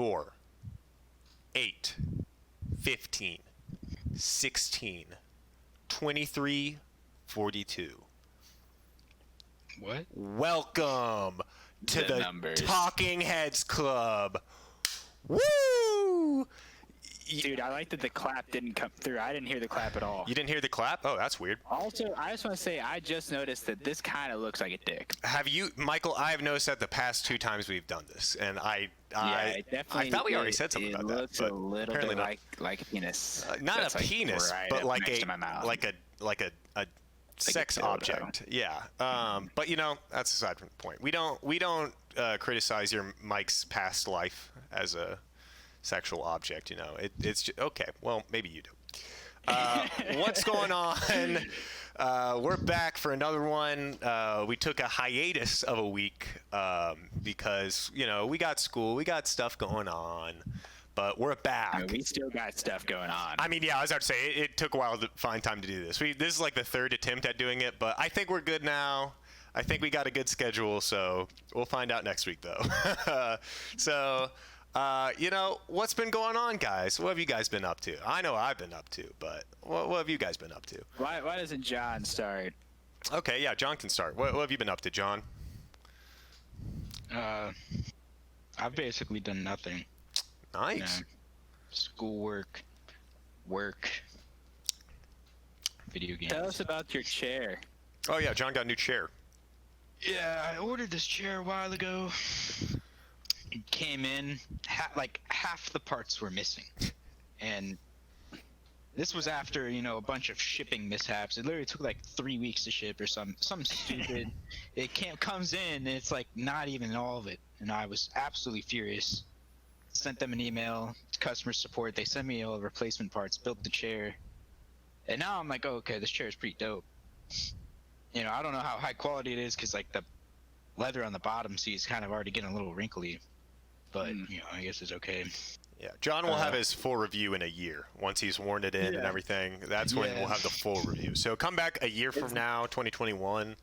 4, 8, 15, 16, 23, 42. What? Welcome to the numbers. Talking Heads Club. Woo! Dude, I like that the clap didn't come through. I didn't hear the clap at all. You didn't hear the clap? Oh, that's weird. Also, I just want to say, I just noticed that this kind of looks like a dick. Have you, Michael? I have noticed that the past 2 times we've done this, and I thought we already said something about that. It looks a little bit like a penis. Not That's a penis, right but up like next to my mouth. like a sex dildo. object. Yeah. But that's aside from the point. We don't criticize your Mike's past life as a sexual object. It's just, okay. Well, maybe you do. What's going on? We're back for another one. We took a hiatus of a week because we got school, we got stuff going on, but we're back. We still got stuff going on. I mean, yeah, I was about to say it took a while to find time to do this. This is like the 3rd attempt at doing it, but I think we're good now. I think we got a good schedule, so we'll find out next week, though. So. What's been going on, guys? What have you guys been up to? I know I've been up to, but what have you guys been up to? Why doesn't John start? Okay, yeah, John can start. What have you been up to, John? I've basically done nothing. Nice. Schoolwork, work, video games. Tell us about your chair. Oh, yeah, John got a new chair. Yeah, I ordered this chair a while ago. It came in, half the parts were missing, and this was after a bunch of shipping mishaps. It literally took like 3 weeks to ship or something stupid. It comes in and it's like not even all of it, and I was absolutely furious. Sent them an email to customer support. They sent me all the replacement parts, built the chair, and now I'm like, oh, okay, this chair is pretty dope. I don't know how high quality it is because like the leather on the bottom seat is kind of already getting a little wrinkly. But, I guess it's okay. Yeah, John will have his full review in a year. Once he's worn it in and everything, that's when we'll have the full review. So come back a year from now, 2021,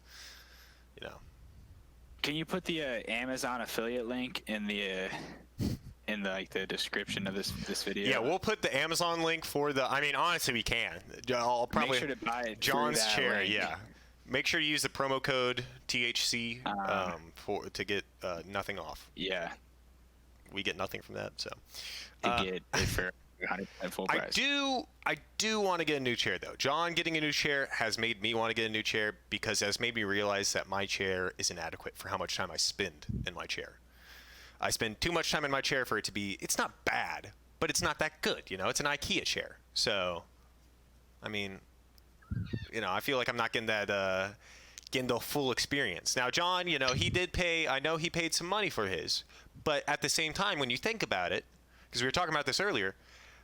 Can you put the Amazon affiliate link in the description of this video? Yeah, we'll put the Amazon link for honestly, we can. I'll probably... Make sure to buy it John's through that chair, link. yeah. Make sure to use the promo code THC to get nothing off. Yeah. We get nothing from that, so. To get it for 100% full price. I do want to get a new chair, though. John getting a new chair has made me want to get a new chair because it has made me realize that my chair is inadequate for how much time I spend in my chair. I spend too much time in my chair for it to be, it's not bad, but it's not that good, It's an IKEA chair. So, I feel like I'm not getting that, getting the full experience. Now, John, he did pay, I know he paid some money for his, but at the same time, when you think about it, because we were talking about this earlier,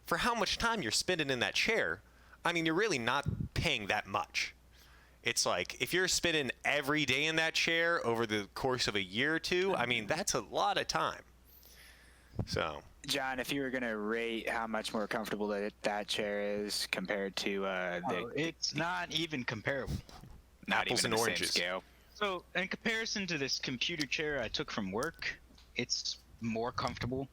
for how much time you're spending in that chair, you're really not paying that much. It's like, if you're spending every day in that chair over the course of a year or two, that's a lot of time. So. John, if you were going to rate how much more comfortable that chair is compared to it's not even comparable. Not apples even and the oranges. Same scale. So, in comparison to this computer chair I took from work, it's more comfortable.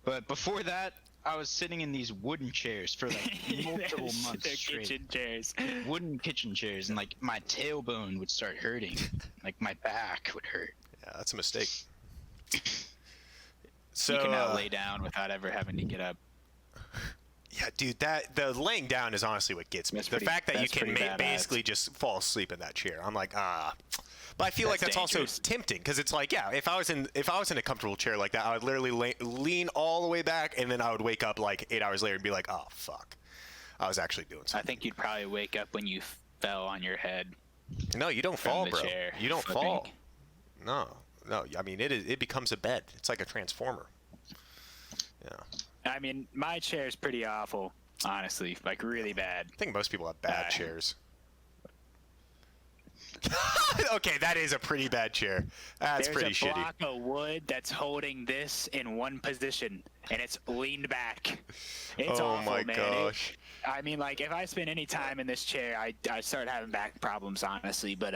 But before that, I was sitting in these wooden chairs for like multiple months straight. Kitchen chairs. Wooden kitchen chairs, and like my tailbone would start hurting. Like my back would hurt. Yeah, that's a mistake. So you can now lay down without ever having to get up. Yeah, dude, the laying down is honestly what gets me. The fact that you can basically just fall asleep in that chair. I'm like, But I feel like that's dangerous. Also tempting because it's like, yeah, if I was in a comfortable chair like that, I would literally lean all the way back, and then I would wake up like 8 hours later and be like, oh fuck, I was actually doing something. I think you'd probably wake up when you fell on your head. No, you don't fall, bro. You don't fall. No. It becomes a bed. It's like a transformer. Yeah. My chair is pretty awful, honestly, like really bad. I think most people have bad chairs. Okay, that is a pretty bad chair. That's pretty shitty. There's a block of wood that's holding this in one position, and it's leaned back. It's awful, my man. Gosh. If I spend any time in this chair, I start having back problems, honestly. But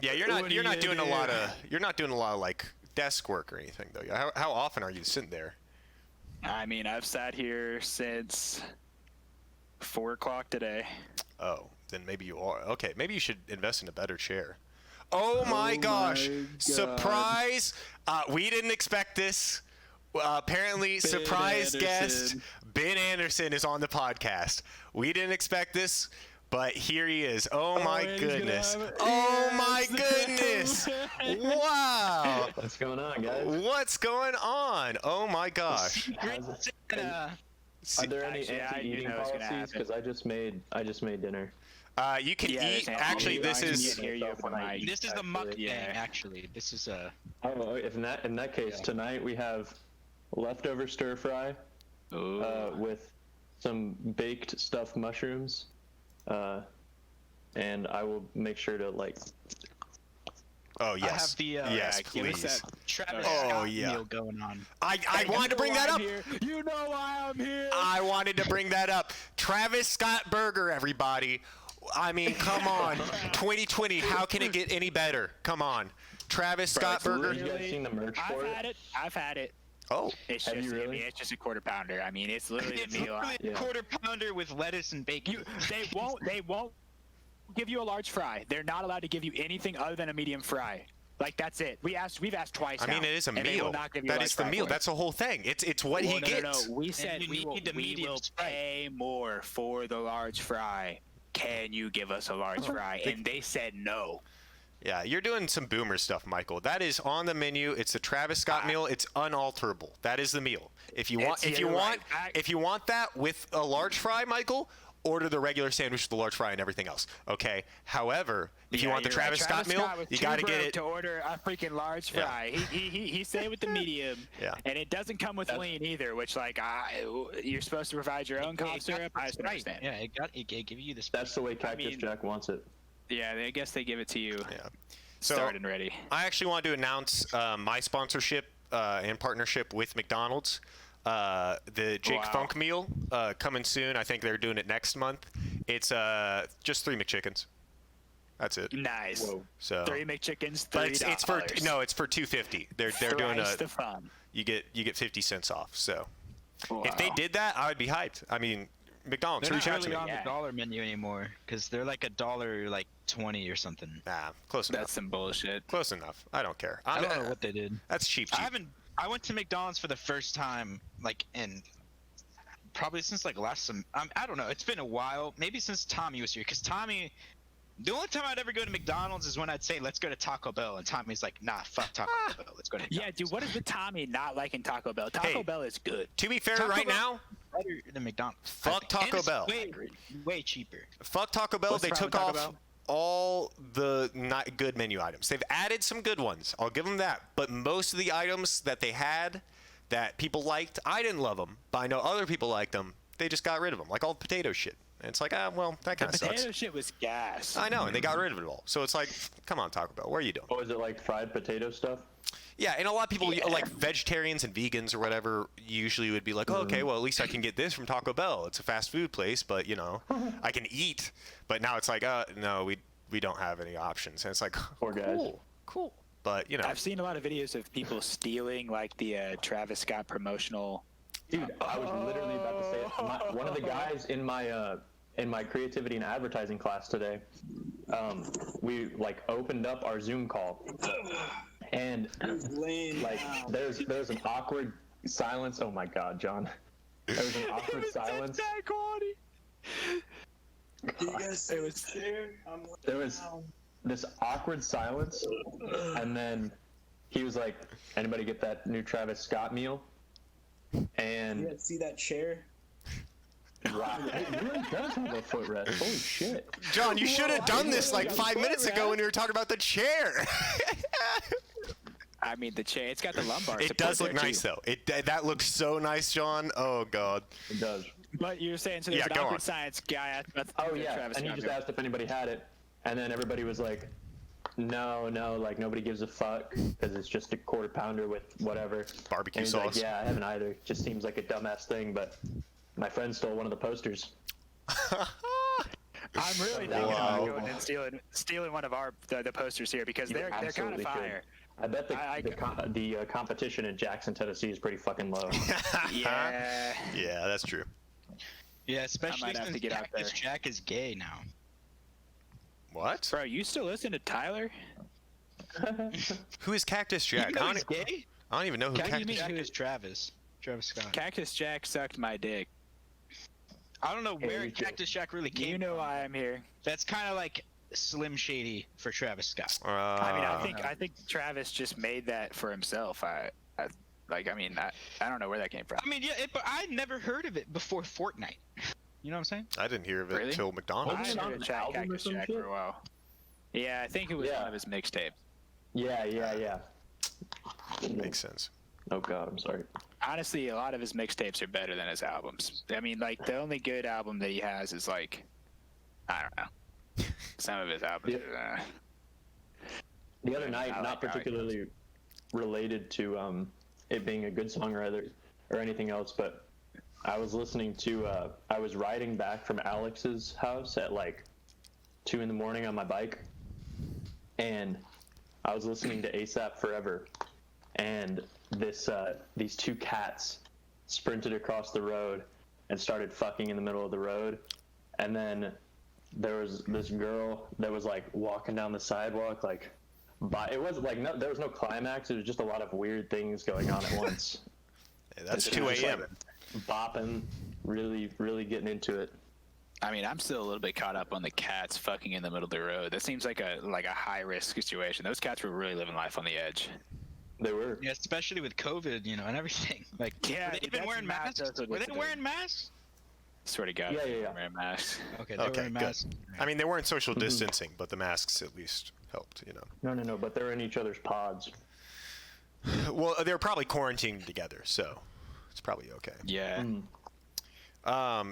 yeah, you're not doing a lot of like desk work or anything though. How often are you sitting there? I mean, I've sat here since 4 o'clock today. Oh, then maybe you are. Okay, maybe you should invest in a better chair. Oh my gosh! my God. Surprise! We didn't expect this. Apparently, surprise guest Ben Anderson is on the podcast. We didn't expect this, but here he is. Oh my and he's gonna goodness! have it. Oh my Yes. goodness! Wow! What's going on, guys? What's going on? Oh my gosh! Are there any Actually, I do anti-eating know what's gonna policies? happen. Because I just made dinner. You can Yeah, eat. there's Actually, anti- this I is. can't hear you over the mic. This is the mukbang, Yeah. actually. This is a. Oh, if in that case, tonight we have leftover stir fry with some baked stuffed mushrooms, and I will make sure to like. Oh yes. I have the yes, give us please. that Travis Oh, Scott yeah. meal going on. I wanted to bring that up. You know why I'm here. I wanted to bring that up. Travis Scott Burger, everybody. I mean, come on. 2020, how can it get any better? Come on. Travis Scott it's Burger. Have you guys seen the merch I've for it? had it. I've had it. Oh, It's Have just, you I mean, really? it's just a quarter pounder. I mean, it's literally It's the meal. literally a Yeah. quarter pounder with lettuce and bacon. They won't give you a large fry. They're not allowed to give you anything other than a medium fry. Like that's it. We've asked twice. I mean, now, it is a and they will meal. not give you a That large is the fry meal. for it. That's the whole thing. It's what he Well, gets. No. We said you we will, need the we medium will Sprite. pay more for the large fry. Can you give us a large fry? And they said no. Yeah, you're doing some boomer stuff, Michael. That is on the menu. It's the Travis Scott meal. It's unalterable. That is the meal. If you want, It's- you're right. if you want that with a large fry, Michael, order the regular sandwich with the large fry and everything else. Okay. However, if you Yeah, want the you're right. Travis Scott meal, was you too got to get broke it. to order a freaking large Yeah. fry. He stayed with the medium. Yeah. And it doesn't come with lean either, which you're supposed to provide your own cough syrup. I just don't understand. Yeah, it give you the. That's the way Cactus mean- Jack wants it. Yeah, I guess they give it to you. Yeah. So Started and ready. I actually wanted to announce my sponsorship and partnership with McDonald's. The Jake Wow. Funk meal coming soon. I think they're doing it next month. It's just 3 McChickens. That's it. Nice. Whoa. So, 3 McChickens, $3. but it's for it's for $2.50. They're doing Thrice the fun. you get 50 cents off. So Wow. if they did that, I would be hyped. I mean, McDonald's, They're reach not out to really me. on Yeah. the dollar menu anymore because they're like $1.20 or something. Nah, close enough. That's some bullshit. Close enough. I don't care. I don't know what they did. That's cheap. I went to McDonald's for the first time, like in probably since like last some. I don't know. It's been a while. Maybe since Tommy was here, because Tommy. The only time I'd ever go to McDonald's is when I'd say, "Let's go to Taco Bell," and Tommy's like, "Nah, fuck Taco Bell. Let's go to Yeah, McDonald's." dude, what is with Tommy not liking Taco Bell? Taco Hey. Bell is good. To be fair, Taco right Bell- now, Better than McDonald's. I Fuck think. Taco And it's Bell. Way cheaper. fuck Taco Bell. What's They the took problem with off Taco Bell? all the not good menu items. They've added some good ones. I'll give them that. But most of the items that they had that people liked, I didn't love them. But I know other people liked them. They just got rid of them, like all the potato shit. And it's like, well, that The kind of sucks. potato shit was gas. I know, and they got rid of it all. So it's like, come on, Taco Bell, what are you doing? Oh, is it like fried potato stuff? Yeah, and a lot of people, like vegetarians and vegans or whatever, usually would be like, oh, okay, well, at least I can get this from Taco Bell. It's a fast food place, but, you know, I can eat. But now it's like, no, we don't have any options. And it's like, Poor guys. cool. But, you know, I've seen a lot of videos of people stealing like the Travis Scott promotional. Dude, I was literally about to say it. One of the guys in my creativity and advertising class today, we like opened up our Zoom call, and like there's an awkward silence. Oh my God, John, there was an awkward silence. There was this awkward silence, and then he was like, "Anybody get that new Travis Scott meal?" And You see that chair? wow, it really does have a footrest. Holy shit! John, you should have done this like 5 minutes ago when you were talking about the chair. I mean, the chair. It's got the lumbar. It support does look there, nice, too. though. That looks so nice, John. Oh, God. It does. But you're saying so there's Yeah, an go awkward on. science guy asked about Oh the yeah, Travis and he Scott just meal. asked if anybody had it, and then everybody was like, "No, like nobody gives a fuck because it's just a quarter pounder with whatever." Barbecue and he's sauce. Like, yeah, I haven't either. It just seems like a dumbass thing, but my friend stole one of the posters. I'm really thinking Wow. about going and stealing one of the posters here because they're kind of absolutely fire. I bet the competition in Jackson, Tennessee is pretty fucking low. Yeah. Yeah, that's true. Yeah, especially have to since get out Cactus there. Jack is gay now. What? Bro, you still listen to Tyler? Who is Cactus Jack? You know he's gay? I don't even know who Cactus Cactus Jack who- is Travis Scott. Cactus Jack sucked my dick. I don't know Hey, where we can- Cactus Jack really came You know from. why I'm here. That's kind of like Slim Shady for Travis Scott. I mean, Uh, I think Travis just made that for himself. I don't know where that came from. I mean, yeah, but I never heard of it before Fortnite. You know what I'm saying? I didn't hear of it Really? till McDonald's. Wasn't it I on heard an album or Cactus some Jack shit? for a while. Yeah, I think it was Yeah. one of his mixtapes. Yeah. Makes sense. Oh god, I'm sorry. Honestly, a lot of his mixtapes are better than his albums. I mean, like, the only good album that he has is, like, I don't know. Some of his albums are, The other night, I not like particularly related to it being a good songwriter or anything else, but I was listening to, I was riding back from Alex's house at like 2 in the morning on my bike, and I was listening to ASAP Forever, and these two cats sprinted across the road and started fucking in the middle of the road, and then there was this girl that was like walking down the sidewalk, like, it was like there was no climax. It was just a lot of weird things going on at once. Hey, that's It's 2 just, a.m. like, bopping, really getting into it. I mean, I'm still a little bit caught up on the cats fucking in the middle of the road. That seems like a high risk situation. Those cats were really living life on the edge. They were. Yeah, especially with COVID, you know, and everything. Like, Yeah, were they even that's wearing not masks? just what Were it's they doing. wearing masks? Swear to God, Yeah. they're wearing masks. Okay, they were Okay, wearing good. masks. I mean, they weren't social distancing, but the masks at least helped, you know. No, but they're in each other's pods. Well, they were probably quarantined together, so it's probably okay. Yeah.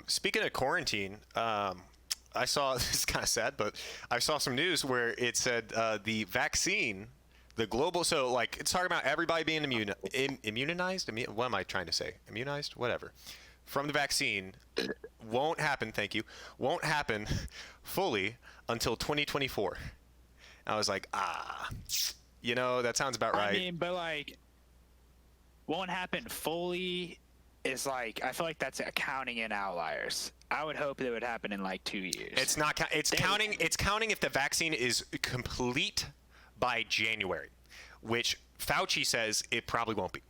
Speaking of quarantine, I saw, this is kind of sad, but I saw some news where it said the vaccine, the global, so like it's talking about everybody being immunized? What am I trying to say? Immunized? Whatever. From the vaccine won't happen, thank you, won't happen fully until 2024. I was like, you know, that sounds about right. I mean, but like, won't happen fully is like, I feel like that's counting in outliers. I would hope that it would happen in like 2 years. It's not. It's counting. It's counting if the vaccine is complete by January, which Fauci says it probably won't be.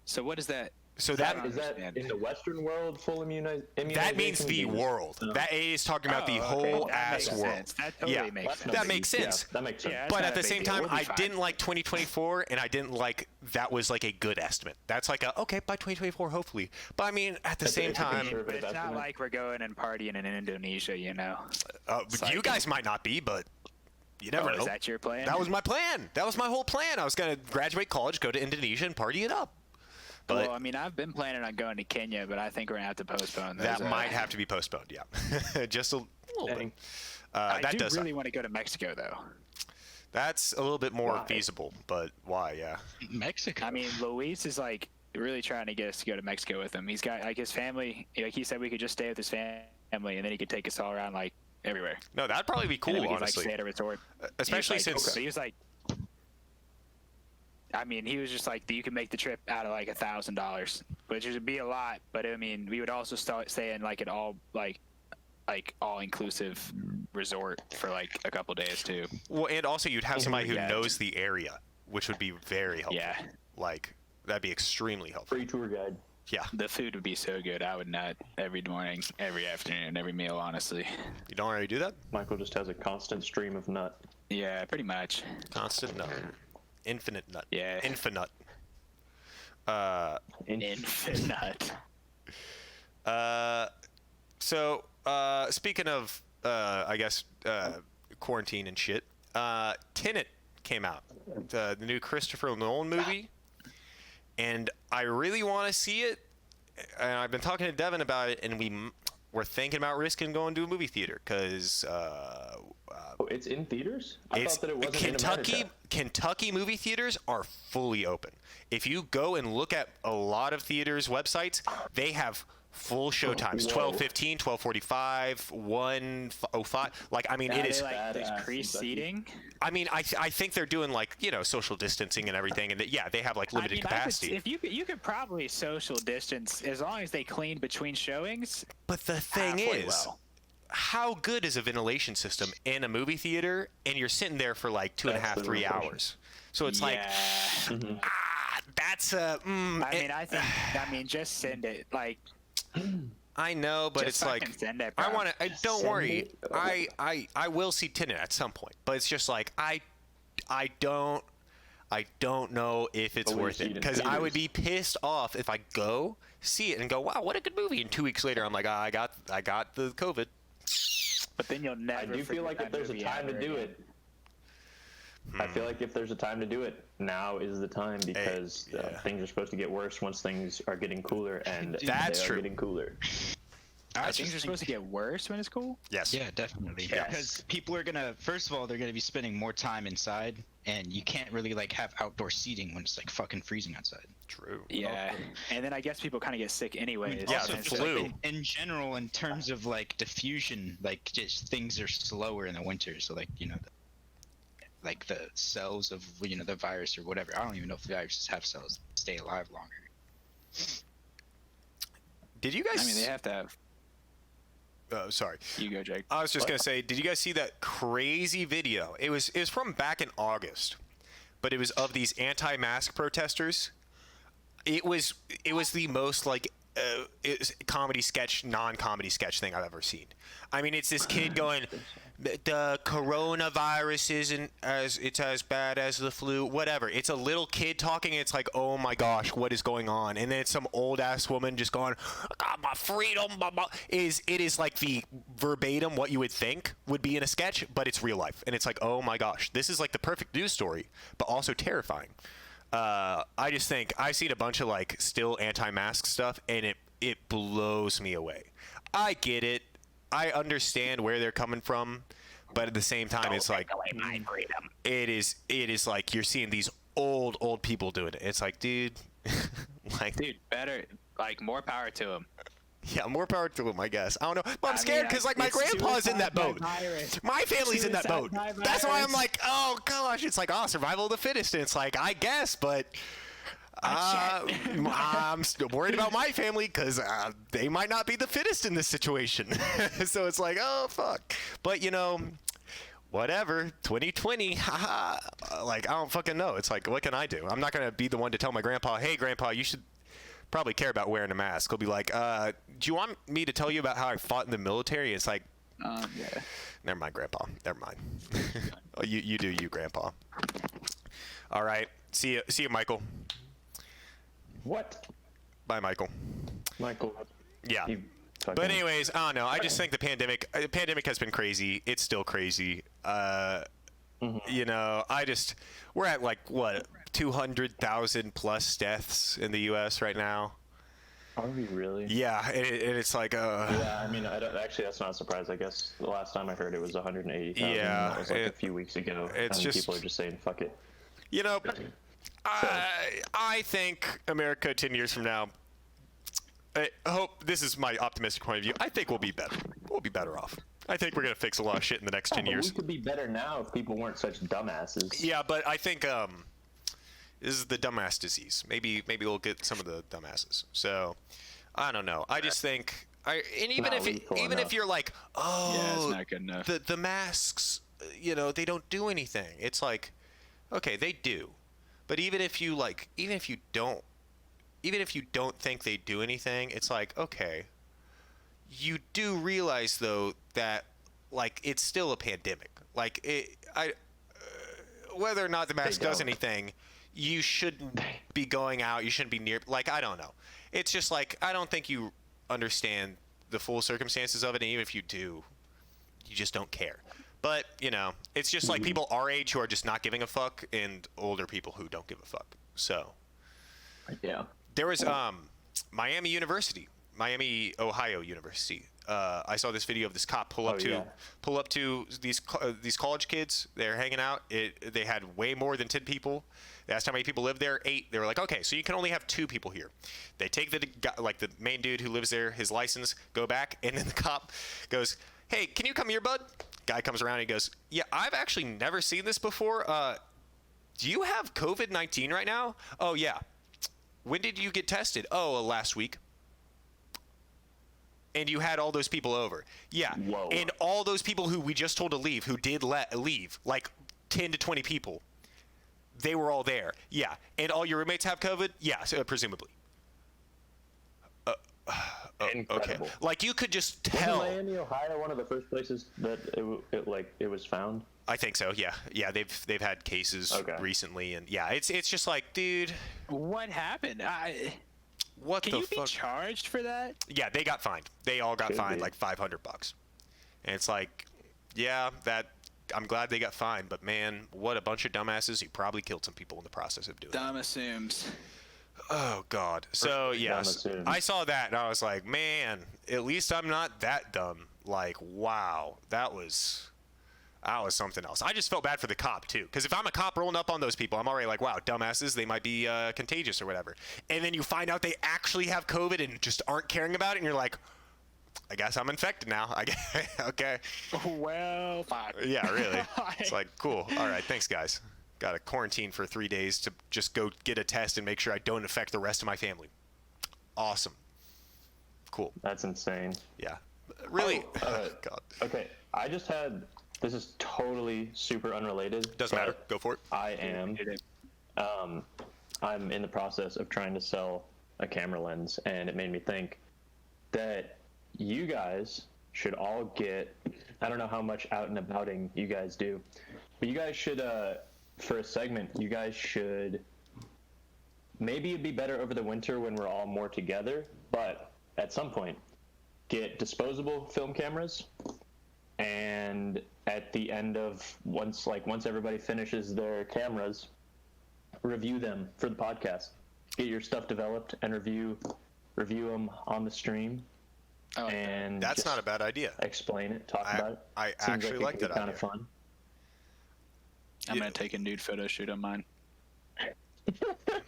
So what is that? So I that don't Is that understand. in the Western world full immunization? that means the world. That is talking about the Oh, okay. whole That ass makes world. sense. That totally Yeah. makes sense. That makes sense. Yeah, that makes sense. Yeah, that's But not at a the big same deal. time, We'll be I fine. didn't like 2024, and I didn't like that was like a good estimate. That's like a okay by 2024, hopefully. But I mean, at the That's same a time, conservative But it's not estimate. like we're going and partying in Indonesia, you know. you guys might not be, but you never know. Is that your plan? That was my plan. That was my whole plan. I was gonna graduate college, go to Indonesia, and party it up. But Well, I mean, I've been planning on going to Kenya, but I think we're gonna have to postpone those. that might have to be postponed. Yeah, just a little Dang. bit. I That do does. really want to go to Mexico, though. That's a little bit more Why? feasible, but why? Yeah. Mexico. I mean, Luis is like really trying to get us to go to Mexico with him. He's got like his family. Like he said, we could just stay with his family, and then he could take us all around like everywhere. No, that'd probably be And cool, then we could, honestly. like, stay at a resort. Especially He was like, since but he was like, I mean, he was just like, you can make the trip out of like $1,000, which would be a lot. But I mean, we would also start staying like at all like all inclusive resort for like a couple days too. well, and also you'd have somebody who Yeah. knows the area, which would be very helpful. Yeah, Like that'd be extremely helpful. Free tour guide. Yeah. the food would be so good. I would nut every morning, every afternoon, every meal. Honestly, You don't already do that? Michael just has a constant stream of nut. yeah, pretty much. Constant nut. Infinite nut. Yeah. Infinite. Infinite. So, speaking of, I guess, quarantine and shit, Tenet came out, the new Christopher Nolan movie, and I really want to see it. And I've been talking to Devin about it, and we're thinking about risking going to a movie theater because Oh, it's in theaters? I it's thought that it wasn't Kentucky. in America. Kentucky movie theaters are fully open. If you go and look at a lot of theaters' websites, they have Full show times, Whoa. 12:15, 12:45, 1:05. Like, I mean, Are it they is. like badass, increased Kentucky. seating? I mean, I think they're doing like, social distancing and everything, and yeah, they have like limited capacity. If you could probably social distance as long as they clean between showings. But the thing halfway is, well. how good is a ventilation system in a movie theater? And you're sitting there for like 2.5, That's the 3 real question. hours. So it's Yeah. that's a. I mean, just send it. Like, I know, but just it's like fucking send it, I bro. want to. Don't Send worry. it. I will see Tenet at some point, but it's just like I don't know if it's But we worth see it it in because I would theaters. be pissed off if I go see it and go, wow, what a good movie, and 2 weeks later I'm like, I got the COVID. But then you'll never. I do feel figure like that if there's a movie time out to do again. it, I feel like if there's a time to do it, now is the time because yeah. things are supposed to get worse once things are getting cooler, and That's they are true. getting cooler. Things are supposed to get worse when it's cool. Yes. Yeah, definitely. Yes. Because people are gonna, first of all, they're gonna be spending more time inside, and you can't really like have outdoor seating when it's like fucking freezing outside. True. Yeah, and then I guess people kind of get sick anyway. Yeah, Also, the just, flu. like, in general, in terms of like diffusion, like just things are slower in the winter. So like like the cells of the virus or whatever. I don't even know if viruses have cells that stay alive longer. Did you guys? I mean, they have to have. Sorry. You go, Jake. I was just gonna say, did you guys see that crazy video? It was from back in August, but it was of these anti-mask protesters. It was the most like comedy sketch, non-comedy sketch thing I've ever seen. I mean, it's this kid going, the coronavirus isn't as bad as the flu, whatever. It's a little kid talking. It's like, oh my gosh, what is going on? And then it's some old ass woman just going, I got my freedom. Blah, blah. It is like the verbatim what you would think would be in a sketch, but it's real life. And it's like, oh my gosh, this is like the perfect news story, but also terrifying. I just think I've seen a bunch of like still anti-mask stuff, and it blows me away. I get it. I understand where they're coming from, but at the same time, it's like it is like you're seeing these old people doing it. It's like, dude, Dude, better, like, more power to them. yeah, more power to them, I guess. I don't know, but I'm scared because like my it's grandpa's in that boat. suicide by virus. My family's in that Suicide boat. by That's why I'm virus. like, oh gosh, it's like, oh, survival of the fittest. And it's like, I guess, but I'm still worried about my family because they might not be the fittest in this situation. So it's like, oh fuck. But whatever. 2020. Haha. Like, I don't fucking know. It's like, what can I do? I'm not gonna be the one to tell my grandpa, hey grandpa, you should probably care about wearing a mask. He'll be like, do you want me to tell you about how I fought in the military? It's like, Yeah. never mind, grandpa. Never mind. Oh, you do you, grandpa. All right. See you, Michael. What, Bye, Michael. Michael? Yeah. You But fucking- anyways, I don't know. I just think the pandemic has been crazy. It's still crazy. We're at like what 200,000 plus deaths in the U.S. right now. Are we really? Yeah, and it's like Yeah, I mean, actually, that's not a surprise. I guess the last time I heard it was 180,000. Yeah, that was like a few weeks ago. it's and just- people are just saying, "Fuck it." I think America 10 years from now. I hope this is my optimistic point of view. I think we'll be better. We'll be better off. I think we're gonna fix a lot of shit in the next 10 But years. we could be better now if people weren't such dumbasses. Yeah, but I think this is the dumbass disease. Maybe we'll get some of the dumbasses. So I don't know. I just think even Not if lethal if enough. you're like, Yeah, it's oh, not good enough. the masks, they don't do anything. It's like, okay, they do, but even if you don't think they do anything, it's like, okay, you do realize though that like it's still a pandemic. Like whether or not the mask does don't. anything, you shouldn't be going out. You shouldn't be near. Like, I don't know. It's just like, I don't think you understand the full circumstances of it. And even if you do, you just don't care. But, it's just like people our age who are just not giving a fuck and older people who don't give a fuck. So Yeah. there was Miami, Ohio University. I saw this video of this cop pull up to these college kids. They're hanging out. They had way more than 10 people. They asked how many people live there. 8. They were like, okay, so you can only have 2 people here. They take the main dude who lives there, his license, go back, and then the cop goes, hey, can you come here, bud? Guy comes around and he goes, yeah, I've actually never seen this before. Do you have COVID-19 right now? Oh, yeah. When did you get tested? Oh, last week. And you had all those people over. Yeah. Whoa. And all those people who we just told to leave, who did leave, like 10 to 20 people, they were all there. Yeah. And all your roommates have COVID? Yeah, presumably. Okay. Incredible. Like, you could just Wasn't tell. Miami, Ohio, one of the first places that it was found? I think so. Yeah. Yeah. They've had cases recently, and yeah, it's just like, dude, What happened? what Can the you fuck? be charged for that? Yeah, they got fined. They all got Could fined be. like $500. And it's like, yeah, I'm glad they got fined, but man, what a bunch of dumbasses who probably killed some people in the process of doing it. Dumb assumes. Oh God. So yes, dumb assumes. I saw that and I was like, man, at least I'm not that dumb. Like, wow, that was something else. I just felt bad for the cop too, because if I'm a cop rolling up on those people, I'm already like, wow, dumbasses, they might be contagious or whatever. And then you find out they actually have COVID and just aren't caring about it, and you're like, I guess I'm infected now. I guess, okay. Well, fine. Yeah, really. It's like, cool. All right, thanks, guys. Got to quarantine for 3 days to just go get a test and make sure I don't affect the rest of my family. Awesome. Cool. That's insane. Yeah. Really. Oh, God. Okay, I just had. This is totally super unrelated. Doesn't matter. but Go for it. I'm in the process of trying to sell a camera lens, and it made me think that you guys should all get. I don't know how much out and abouting you guys do, but you guys should, for a segment, you guys should. Maybe it'd be better over the winter when we're all more together, but at some point, get disposable film cameras, and at the end of once everybody finishes their cameras, review them for the podcast. Get your stuff developed and review them on the stream. Oh, and That's just not a bad idea. explain it, talk about it. I Seems actually like it could that be kind idea. of fun. I'm gonna take a nude photo shoot on mine.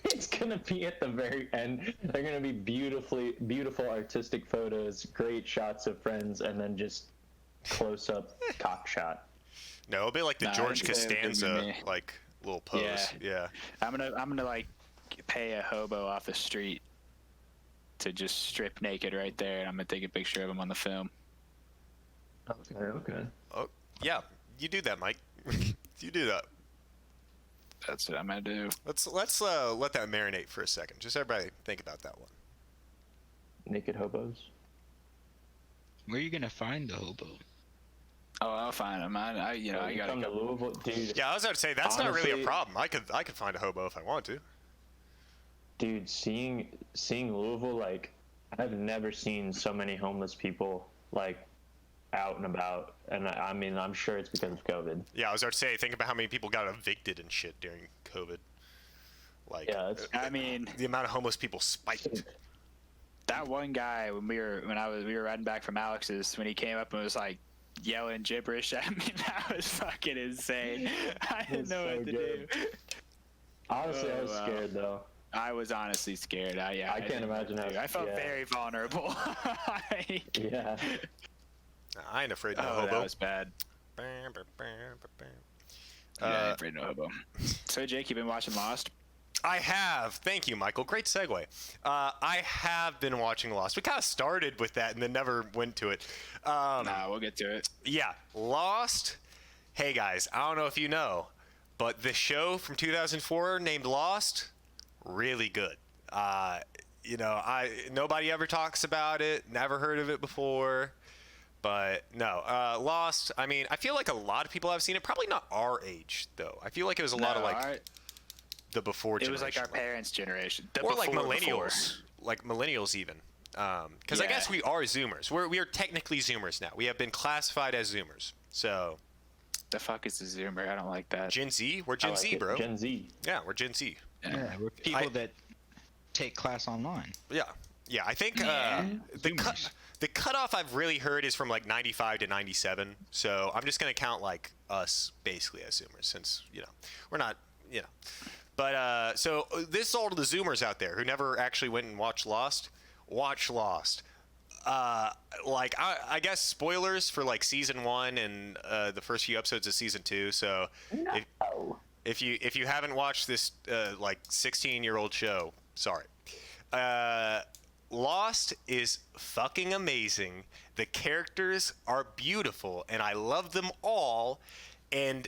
It's gonna be at the very end. They're gonna be beautiful artistic photos, great shots of friends, and then just close up cock shot. No, it'll be like the Nah, George it's gonna be Costanza me. like little pose. Yeah. I'm gonna like pay a hobo off the street to just strip naked right there, and I'm gonna take a picture of him on the film. Okay. Oh, yeah. You do that, Mike. You do that. That's what I'm gonna do. Let's let that marinate for a second. Just everybody think about that one. Naked hobos. Where are you gonna find the hobo? Oh, I'll find him. I gotta Come to go. Louisville, dude. Yeah, I was about to say that's not really a Honestly- problem. I could find a hobo if I want to. Dude, seeing Louisville, like, I've never seen so many homeless people like out and about, and I mean, I'm sure it's because of COVID. Yeah, I was about to say, think about how many people got evicted and shit during COVID. Like, Yeah, it's I mean, the amount of homeless people spiked. that one guy when we were riding back from Alex's, when he came up and was like yelling gibberish at me, that was fucking insane. I didn't It's know so what to good. do. honestly, I was wow. scared though. I was honestly scared. I can't didn't know what imagine to how- do. I felt yeah. very vulnerable. Like, Yeah. I ain't afraid of no oh, hobo. that was bad. Yeah, Uh, afraid no hobo. So Jake, you been watching Lost? I have. Thank you, Michael. Great segue. I have been watching Lost. We kind of started with that and then never went to it. Nah, we'll get to it. Yeah, Lost. Hey guys, I don't know if you know, but the show from 2004 named Lost, really good. Nobody ever talks about it. Never heard of it before. But no, Lost. I mean, I feel like a lot of people have seen it. Probably not our age though. I feel like it was a lot of like the before it generation. was like our parents' generation. The or like before. millennials, like millennials even. Because I Yeah. guess we are Zoomers. We are technically Zoomers now. We have been classified as Zoomers. So The fuck is a Zoomer? I don't like that. Gen Z, we're Gen I like Z, it. bro. Gen Z. Yeah, we're Gen Z. Yeah, we're people that take class online. Yeah, I think Yeah. the Zoomers. The cutoff I've really heard is from like 95 to 97. So I'm just gonna count like us basically as Zoomers, since we're not But so this is all to the Zoomers out there who never actually went and watched Lost. Watch Lost. Like I guess spoilers for like season 1 and the first few episodes of season 2. So if you haven't watched this like 16-year-old show, sorry. Lost is fucking amazing. The characters are beautiful, and I love them all. And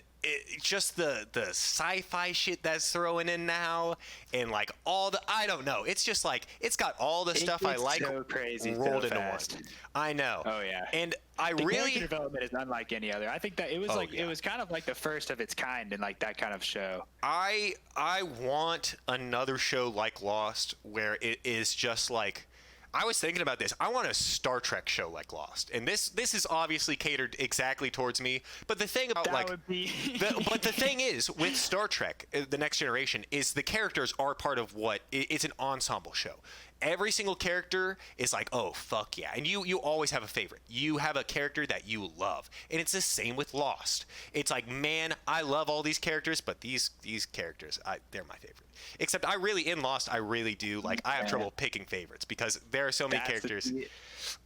just the sci-fi shit that's throwing in now, and like all the I don't know. It's just like it's got all the stuff I like so crazy, rolled so into fast. one. I know. Oh yeah. And I The really character development is unlike any other. I think that it was it was kind of like the first of its kind in like that kind of show. I want another show like Lost where it is just like. I was thinking about this. I want a Star Trek show like Lost, and this is obviously catered exactly towards me. But the thing about That would be. but the thing is with Star Trek, The Next Generation, is the characters are part of what it's an ensemble show. Every single character is like, oh fuck yeah, and you always have a favorite. You have a character that you love, and it's the same with Lost. It's like, man, I love all these characters, but these characters, they're my favorite. Except I really in Lost, I really do like. I have trouble picking favorites because there are so many characters.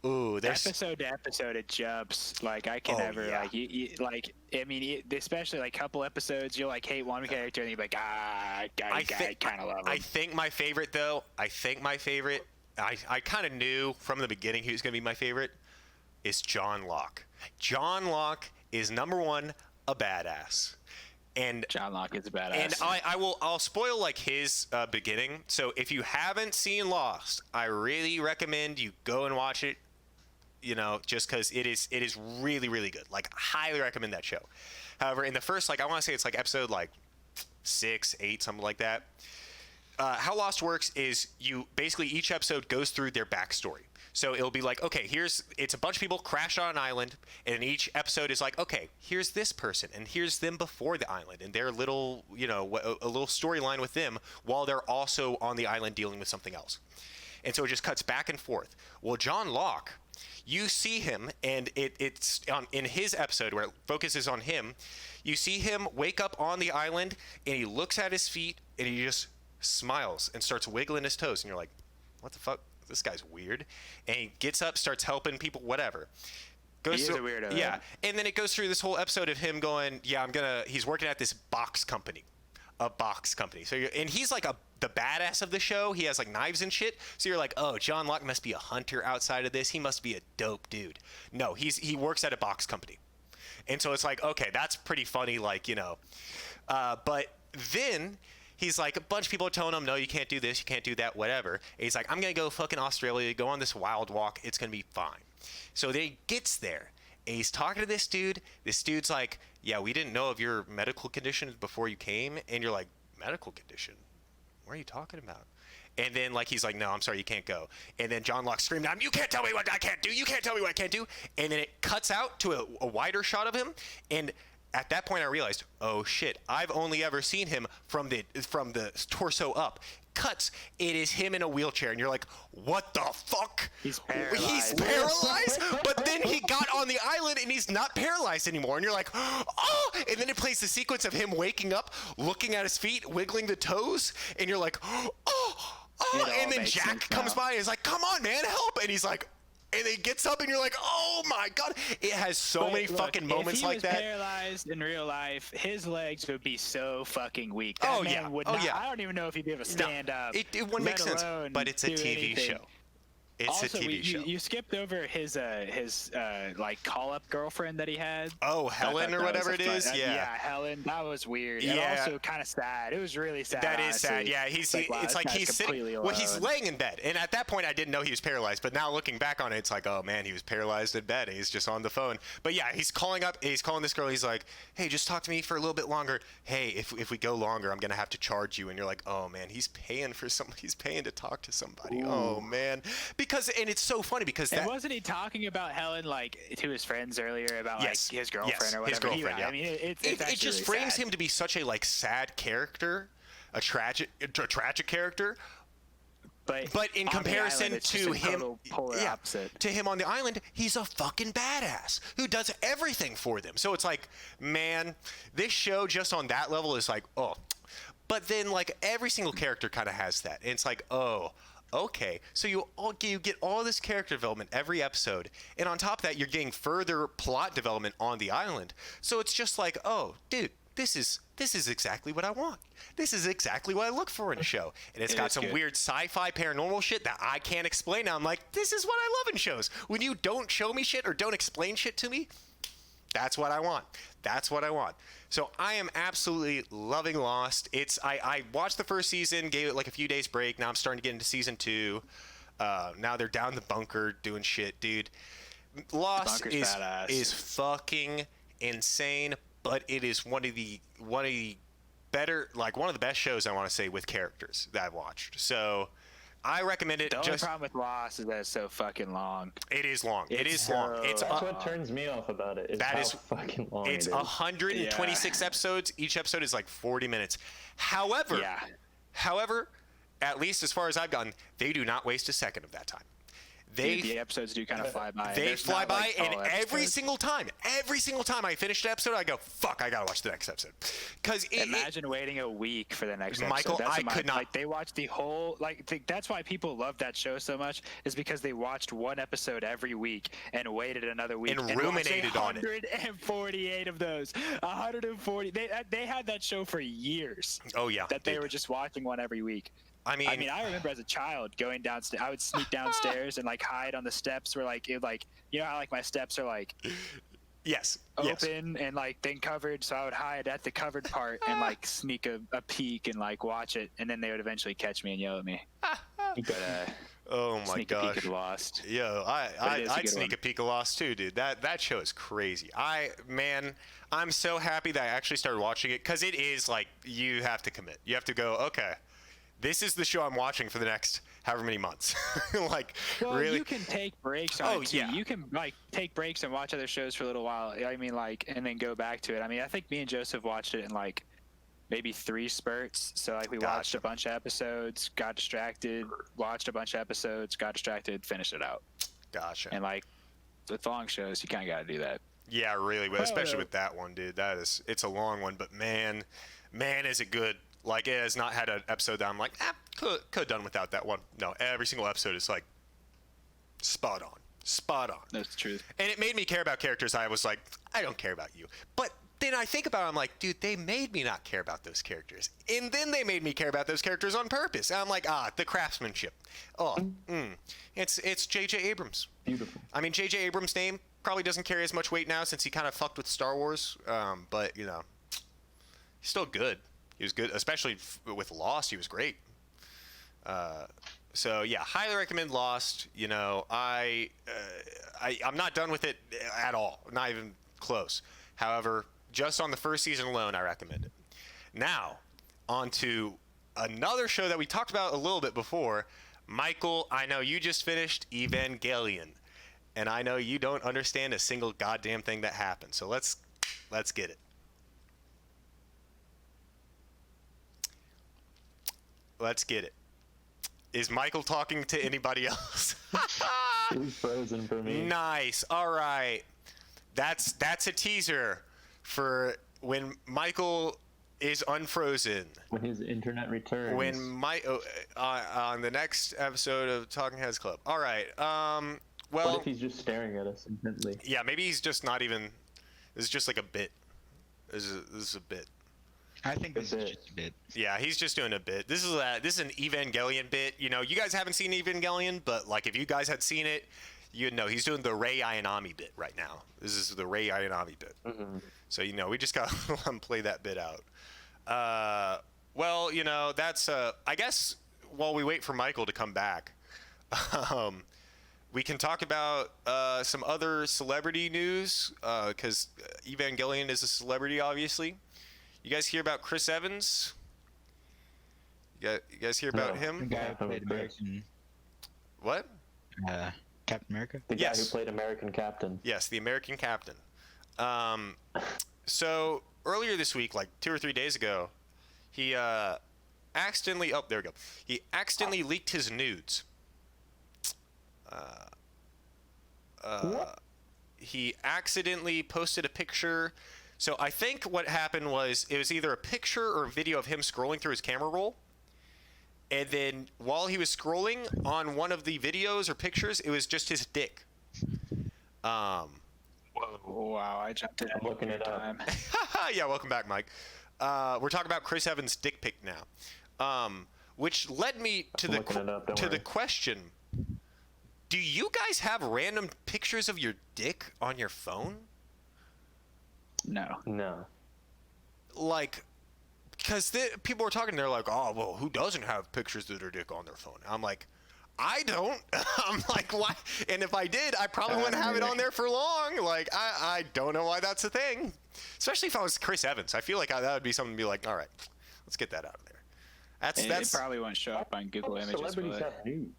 Ooh, there's episode to episode it jumps. Like I can never like you like. I mean, especially like couple episodes, you'll like hate one character and you're like, I kind of love him. I think my favorite though. I kind of knew from the beginning he was gonna be my favorite. Is John Locke. John Locke is number one, a badass. And John Locke is a badass. And I'll spoil like his beginning. So if you haven't seen Lost, I really recommend you go and watch it. Just because it is really, really good. Like, highly recommend that show. However, in the first, like, I want to say it's like episode like 6, 8, something like that. How Lost works is you basically each episode goes through their backstory. So it'll be like, okay, it's a bunch of people crash on an island, and each episode is like, okay, here's this person, and here's them before the island, and their little, a little storyline with them while they're also on the island dealing with something else. And so it just cuts back and forth. Well, John Locke, you see him, and it's in his episode where it focuses on him, you see him wake up on the island, and he looks at his feet, and he just smiles and starts wiggling his toes, and you're like, what the fuck? This guy's weird. And he gets up, starts helping people, whatever. He is a weirdo. Yeah. And then it goes through this whole episode of him going, he's working at this box company. A box company. So and he's like the badass of the show. He has like knives and shit. So you're like, oh, John Locke must be a hunter outside of this. He must be a dope dude. No, he works at a box company. And so it's like, okay, that's pretty funny, like, but then he's like, a bunch of people are telling him, no, you can't do this, you can't do that, whatever. And he's like, I'm going to go fucking Australia, go on this wild walk, it's going to be fine. So then he gets there, and he's talking to this dude. This dude's like, yeah, we didn't know of your medical condition before you came. And you're like, medical condition? What are you talking about? And then, like, he's like, no, I'm sorry, you can't go. And then John Locke screamed at him, you can't tell me what I can't do, you can't tell me what I can't do. And then it cuts out to a wider shot of him, and at that point I realized, oh shit, I've only ever seen him from the torso up. Cuts, it is him in a wheelchair, and you're like, what the fuck? He's paralyzed. He's paralyzed? But then he got on the island and he's not paralyzed anymore, and you're like, oh! And then it plays the sequence of him waking up, looking at his feet, wiggling the toes, and you're like, oh! And then Jack comes by and is like, come on, man, help! And he's like, and he gets up and you're like, oh my god. It has so many fucking moments like that. If he was paralyzed in real life, his legs would be so fucking weak. That Oh, man yeah. would Oh, not, yeah. I don't even know if he'd be able to stand up. It wouldn't make let sense, alone but it's a do TV anything. show. It's Also, a TV show. You skipped over his like call-up girlfriend that he had. Oh, Helen or whatever it is. Yeah, Helen. That was weird. Yeah. And also kind of sad. It was really sad. That is sad. honestly. Yeah, wow, it's this like guy's he's sitting. completely Well, he's alone. laying in bed, and at that point I didn't know he was paralyzed. But now looking back on it, it's like, oh man, he was paralyzed in bed. And he's just on the phone. But yeah, he's calling this girl. He's like, hey, just talk to me for a little bit longer. Hey, if we go longer, I'm gonna have to charge you. And you're like, oh man, he's paying to talk to somebody. Ooh. Oh man, and it's so funny because And wasn't he talking about Helen like to his friends earlier about Yes. like his girlfriend Yes, or whatever? his girlfriend, yeah. I mean, it's it actually just really frames sad. him to be such a like sad character, a tragic character, But in on the comparison island, it's to just a him, total polar opposite. to him on the island, he's a fucking badass who does everything for them. So it's like, man, this show just on that level is like, oh. But then like every single character kind of has that. And it's like, oh, okay. So you get all this character development every episode, and on top of that, you're getting further plot development on the island. So it's just like, oh, dude, this is exactly what I want. This is exactly what I look for in a show. And it's got some good. weird sci-fi paranormal shit that I can't explain. Now I'm like, this is what I love in shows. When you don't show me shit or don't explain shit to me, that's what I want. That's what I want. So I am absolutely loving Lost. I watched the first season, gave it like a few days break. Now I'm starting to get into season 2. Now they're down the bunker doing shit, dude. Lost Bunker's badass. is fucking insane, but it is one of the better, like one of the best shows I want to say with characters that I've watched. So I recommend it. The only problem with Lost is that it's so fucking long. It is long. It It's is long. so- It's That's what turns me off about it. Is That how is- fucking long It's it is. 126 episodes. Each episode is like 40 minutes. However, Yeah. at least as far as I've gotten, they do not waste a second of that time. Dude, the episodes do kind of fly by. They There's fly not, by, like, and tall every episodes. single time I finish an episode, I go, fuck, I gotta watch the next episode. Because Imagine waiting a week for the next Michael, episode. That's I could not- Like, they watched the whole. That's why people love that show so much. Is because they watched one episode every week and waited another week And watched ruminated on it. 148 of those. 140. They had that show for years. oh yeah, That they dude. were just watching one every week. I mean, I remember as a child going downstairs. I would sneak downstairs and like hide on the steps where like it like you know how like my steps are like yes, open and like then covered, so I would hide at the covered part and like sneak a peek and like watch it, and then they would eventually catch me and yell at me. But oh my sneak a peek gosh. at Lost. Yo, But it is a I'd good sneak one. a peek of Lost too, dude. That show is crazy. I'm so happy that I actually started watching it, because it is like, you have to commit. You have to go, okay, this is the show I'm watching for the next however many months. Like, Well, really? you can take breaks on Oh, it too. yeah. You can like take breaks and watch other shows for a little while. I mean, like, and then go back to it. I mean, I think me and Joseph watched it in like maybe 3 spurts. So like we watched Gotcha. a bunch of episodes, got distracted, watched a bunch of episodes, got distracted, finished it out. Gotcha. And like with long shows, you kind of got to do that. Yeah, really, but especially no. with that one, dude. It's a long one, but man, is it good. Like, it has not had an episode that I'm like, could have done without that one. No, every single episode is like spot on. That's the truth. And it made me care about characters I was like, I don't care about you. But then I think about it, I'm like, dude, they made me not care about those characters. And then they made me care about those characters on purpose. And I'm like, the craftsmanship. It's J.J. Abrams. Beautiful. I mean, J.J. Abrams' name probably doesn't carry as much weight now since he kind of fucked with Star Wars. But, you know, he's still good. He was good, especially with Lost. He was great. So yeah, highly recommend Lost. You know, I'm not done with it at all. Not even close. However, just on the first season alone, I recommend it. Now, on to another show that we talked about a little bit before. Michael, I know you just finished Evangelion, and I know you don't understand a single goddamn thing that happened. So let's get it. Let's get it. Is Michael talking to anybody else? He's frozen for me. Nice. All right. That's a teaser for when Michael is unfrozen. When his internet returns. When on the next episode of Talking Heads Club. All right. What Well, if he's just staring at us intently? yeah, maybe he's just not even. This is just like a bit. This is a bit. I think this That's is it. just a bit. Yeah, he's just doing a bit. This is an Evangelion bit. You know, you guys haven't seen Evangelion, but like if you guys had seen it, you'd know he's doing the Rei Ayanami bit right now. This is the Rei Ayanami bit. Mm-hmm. So you know, we just got to play that bit out. Well, you know, that's I guess while we wait for Michael to come back, we can talk about some other celebrity news because Evangelion is a celebrity, obviously. You guys hear about Chris Evans? You guys hear about No. The him? guy Yeah, who played okay. American, What? Captain America. The guy Yes. who played American Captain. Yes, the American Captain. So earlier this week, like 2 or 3 days ago, he accidentally. Oh, there we go. He accidentally leaked his nudes. He accidentally posted a picture. So I think what happened was it was either a picture or a video of him scrolling through his camera roll. And then while he was scrolling on one of the videos or pictures, it was just his dick. Whoa, wow, I jumped in. I'm looking it up. Yeah, welcome back, Mike. We're talking about Chris Evans' dick pic now. Which led me to the question. Do you guys have random pictures of your dick on your phone? No. No. Like, because people were talking, they're like, oh, well, who doesn't have pictures of their dick on their phone? I'm like, I don't. I'm like, why? And if I did, I probably wouldn't have it on there for long. Like, I don't know why that's a thing. Especially if I was Chris Evans. I feel like that would be something to be like, all right, let's get that out of there. It probably won't show up on Google Images. Celebrities have nudes.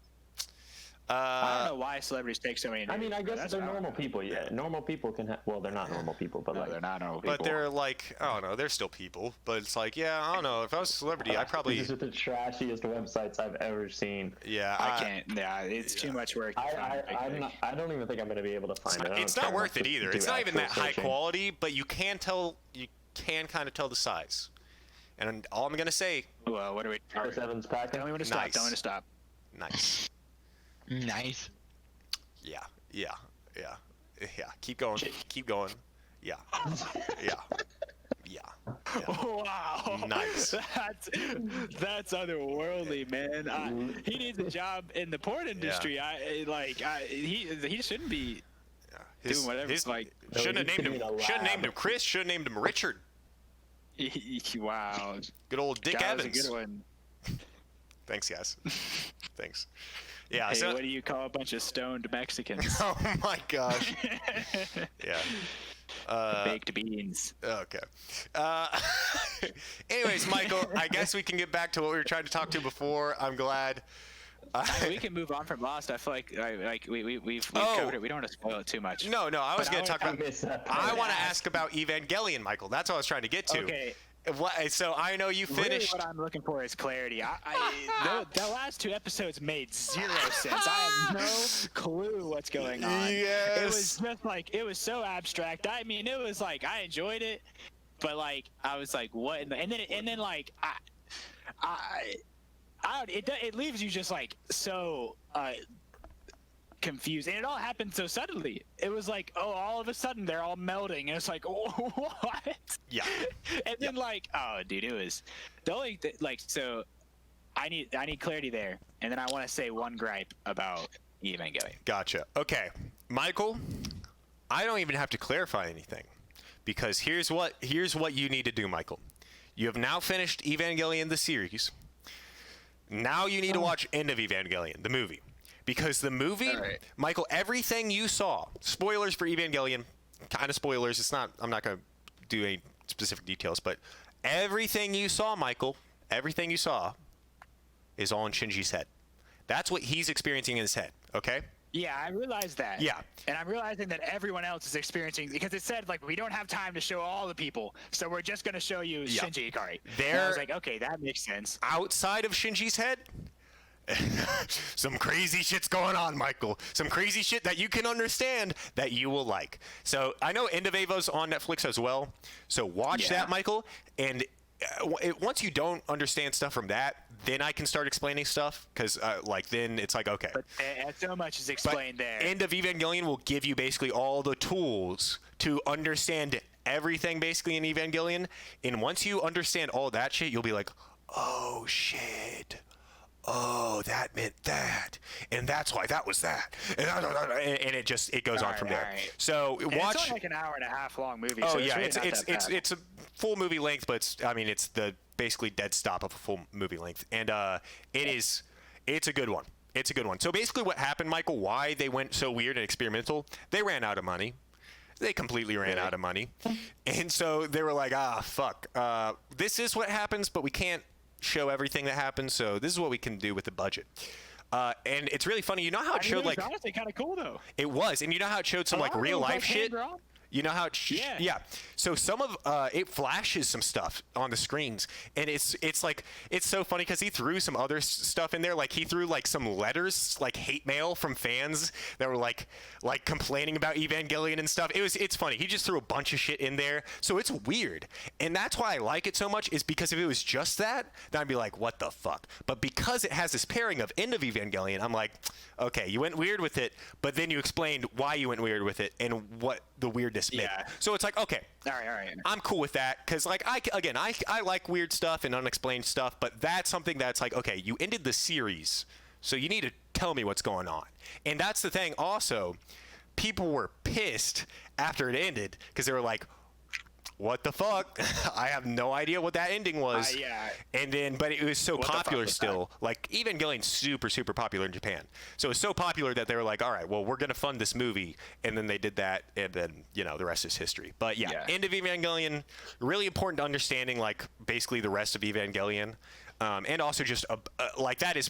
I don't know why celebrities take so many nudes. I mean, I guess they're normal people. Yeah, normal people can have. Well, they're not normal people, but No, like they're not normal people. But they're like, I don't know, they're still people. But it's like, yeah, I don't know. If I was a celebrity, I probably. These are the trashiest websites I've ever seen. Yeah, I can't. Yeah, it's too much work. I don't even think I'm gonna be able to find it. It's not worth it either. It's not even that high quality, but you can tell. You can kind of tell the size. And all I'm gonna say. Well, what are we? Chris Evans packing. Tell me when to stop. Nice. Tell me when to stop. Nice. Nice. Yeah. Keep going. Keep going. Yeah. Wow. Nice. That's otherworldly, man. He needs a job in the porn industry. He shouldn't be doing whatever. Shouldn't have named him Chris. Should have named him Richard. Wow. Good old Dick That Evans. was a good one. Thanks, guys. Thanks. Yeah. Hey, So. what do you call a bunch of stoned Mexicans? Oh my gosh. Yeah. Baked beans. Okay. Anyways, Michael, I guess we can get back to what we were trying to talk to before. I'm glad. We can move on from Lost. I feel like we've covered it. We don't want to spoil it too much. No. I was going to talk about. I want to ask- ask about Evangelion, Michael. That's what I was trying to get to. Okay. So I know you Really finished. what I'm looking for is clarity. The last two episodes made zero sense. I have no clue what's going on. Yes. It was just like, it was so abstract. I mean, it was like, I enjoyed it, but like, I was like, what? And then like, it leaves you just like so confused, and it all happened so suddenly. It was like, oh, all of a sudden they're all melding, and it's like, oh, what? Yeah. And then like, oh, dude, it was the only so. I need clarity there, and then I want to say one gripe about Evangelion. Gotcha. Okay, Michael, I don't even have to clarify anything, because here's what you need to do, Michael. You have now finished Evangelion the series. Now you need to watch End of Evangelion, the movie. Because the movie, Right. Michael, everything you saw, spoilers for Evangelion, kind of spoilers, I'm not going to do any specific details, but everything you saw, Michael, everything you saw is all in Shinji's head. That's what he's experiencing in his head, okay? Yeah, I realized that. Yeah. And I'm realizing that everyone else is experiencing, because it said like, we don't have time to show all the people, so we're just going to show you Yeah. Shinji Ikari. And I was like, okay, that makes sense. Outside of Shinji's head, some crazy shit's going on, Michael. Some crazy shit that you can understand that you will like. So I know End of Ava's on Netflix as well. So watch that, Michael. And once you don't understand stuff from that, then I can start explaining stuff. Because then it's like, okay. But so much is explained there. End of Evangelion will give you basically all the tools to understand everything basically in Evangelion. And once you understand all that shit, you'll be like, oh shit. Oh, that meant that, and that's why that was that, and it goes on from there. Right. So And watch. It's only like an hour and a half long movie. Oh so yeah, it's it's a full movie length, but it's the basically dead stop of a full movie length, and it's a good one. It's a good one. So basically, what happened, Michael? Why they went so weird and experimental? They ran out of money. They completely ran out of money, and so they were like, fuck. This is what happens, but we can't show everything that happens, so this is what we can do with the budget. And it's really funny. You know how it showed it was honestly kind of cool though. it was, and you know how it showed some like real life shit. You know how Yeah. So some of it flashes some stuff on the screens, and it's like it's so funny because he threw some other stuff in there. Like he threw like some letters, like hate mail from fans that were like complaining about Evangelion and stuff. It's funny. He just threw a bunch of shit in there, so it's weird, and that's why I like it so much. Is because if it was just that, then I'd be like, what the fuck? But because it has this pairing of End of Evangelion, I'm like, okay, you went weird with it, but then you explained why you went weird with it and what the weirdness meant. Yeah. So it's like, okay, All right. I'm cool with that because, like, I like weird stuff and unexplained stuff, but that's something that's like, okay, you ended the series, so you need to tell me what's going on. And that's the thing. Also, people were pissed after it ended because they were like, what the fuck? I have no idea what that ending was. Yeah. And then, but it was so What the fuck popular was still. Like, Evangelion's super, super popular in Japan. So it's so popular that they were like, all right, well, we're going to fund this movie. And then they did that. And then, you know, the rest is history. But yeah, End of Evangelion, really important to understanding, like, basically the rest of Evangelion. And also just, like, that is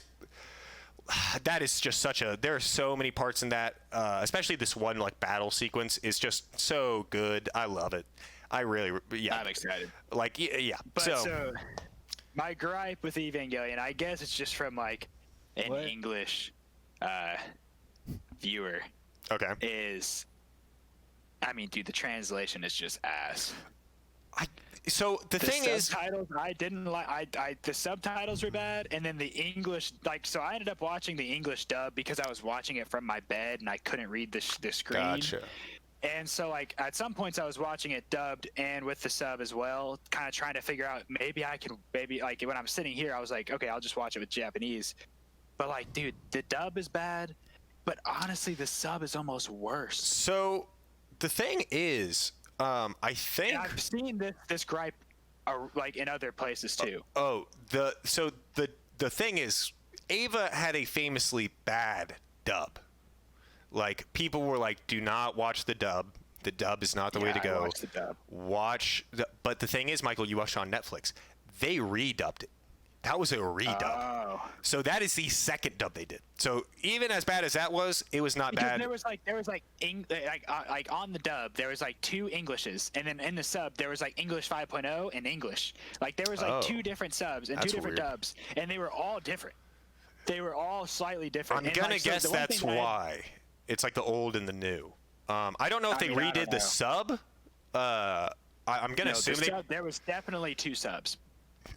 just such a, there are so many parts in that, especially this one, like, battle sequence is just so good. I love it. I really, yeah. I'm excited. Like, yeah. But so, my gripe with Evangelion, I guess it's just from like an English viewer. Okay. Is, I mean, dude, the translation is just ass. So the thing is, subtitles I didn't like. The subtitles were bad, and then the English, like, so I ended up watching the English dub because I was watching it from my bed and I couldn't read the screen. Gotcha. And so, like, at some points I was watching it dubbed and with the sub as well, kind of trying to figure out maybe like, when I'm sitting here, I was like, okay, I'll just watch it with Japanese. But, like, dude, the dub is bad, but honestly, the sub is almost worse. So the thing is, I think And I've seen this gripe, like, in other places too. The thing is, Ava had a famously bad dub. Like, people were like, do not watch the dub. The dub is not the way to go. Watch the dub. But the thing is, Michael, you watched on Netflix. They redubbed it. That was a redub. Oh. So that is the second dub they did. So even as bad as that was, it was not Because bad. there was like on the dub there was like two Englishes, and then in the sub there was like English 5.0 and English. Like there was like two different subs and That's two different weird. dubs, and they were all different. They were all slightly different. I'm And, gonna like, so guess the one that's thing that why. It's like the old and the new. I don't know if they I redid don't the know. sub. I'm gonna assume there was definitely two subs.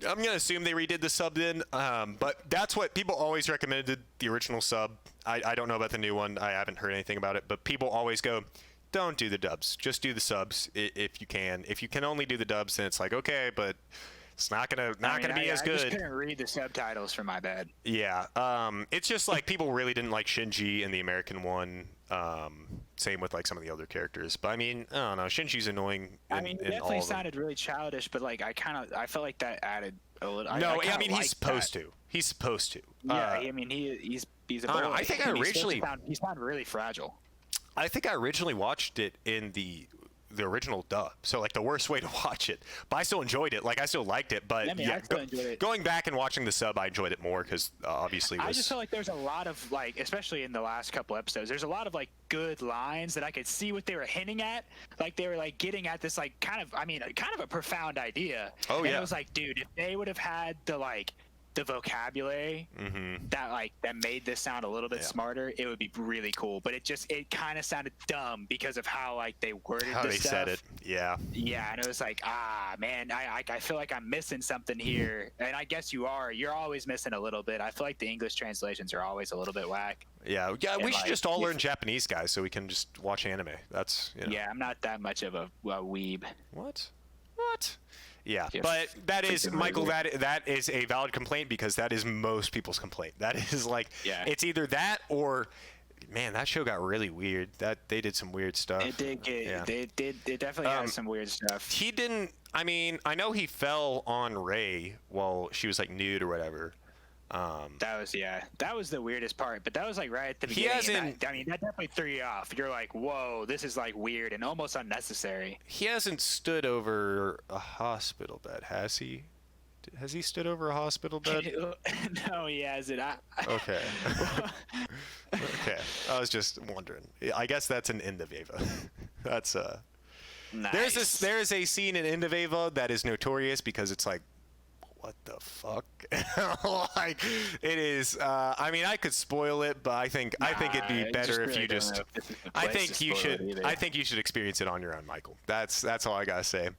I'm gonna assume they redid the sub then. But that's what people always recommended, the original sub. I don't know about the new one. I haven't heard anything about it. But people always go, don't do the dubs. Just do the subs if you can. If you can only do the dubs, then it's like, okay, but it's not gonna be as I good. just couldn't read the subtitles for my bad. Yeah. It's just like people really didn't like Shinji in the American one. Same with like some of the other characters. But I mean, I don't know. Shinji's annoying. I mean, it in all definitely of them. sounded really childish, but like I felt like that added a little. No, I I mean he's supposed to. He's supposed to. Yeah, I mean he's a I boy. don't know, I think I and originally- he sounded really fragile. I think I originally watched it in the original dub, so like the worst way to watch it. But I still enjoyed it. Like I still liked it. But I mean, I still enjoyed it. Going back and watching the sub, I enjoyed it more because obviously I just feel like there's a lot of like, especially in the last couple episodes, there's a lot of like good lines that I could see what they were hinting at. Like they were like getting at this like kind of a profound idea. Oh, and yeah. it was like, dude, if they would have had the vocabulary that made this sound a little bit smarter, it would be really cool. But it kind of sounded dumb because of how like they worded how this they stuff. said it. Yeah. Yeah, and it was like, man, I feel like I'm missing something here. And I guess you're always missing a little bit. I feel like the English translations are always a little bit whack. Yeah. And, We should like, just all learn Japanese, guys, so we can just watch anime. That's Yeah, I'm not that much of a weeb. What? Yeah, Yeah, but that is, freaking Michael, weird. that is a valid complaint because that is most people's complaint. That is like, Yeah. it's either that or, man, that show got really weird. That they did some weird stuff. It did get, Yeah. it definitely has some weird stuff. He didn't, I mean, I know he fell on Ray while she was like nude or whatever. That was the weirdest part, but that was like right at the He beginning. and hasn't- that definitely threw you off. You're like, whoa, this is like weird and almost unnecessary. He hasn't stood over a hospital bed, has he? Has he stood over a hospital bed? No, he hasn't. Okay. Okay. I was just wondering. I guess that's an end of Ava. That's Nice. There's a scene in End of Ava that is notorious because it's like, what the fuck? Like, it is. I mean, I could spoil it, but I think it'd be better if you just. I think you should experience it on your own, Michael. That's all I gotta say.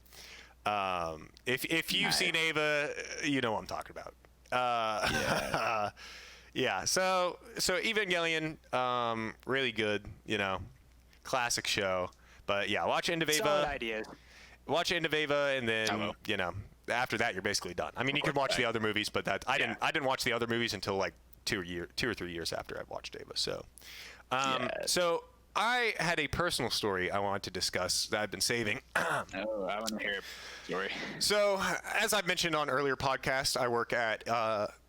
If you've seen Ava, you know what I'm talking about. Yeah. Yeah. So Evangelion, really good. Classic show. But yeah, watch End of Ava. Solid ideas. Watch End of Ava, and then after that you're basically done. I mean, you can watch the other movies, but I didn't watch the other movies until like 2 or 3 years after I watched Ava. So, so I had a personal story I wanted to discuss that I've been saving. Oh, I want to hear a story. So, as I've mentioned on earlier podcasts, I work at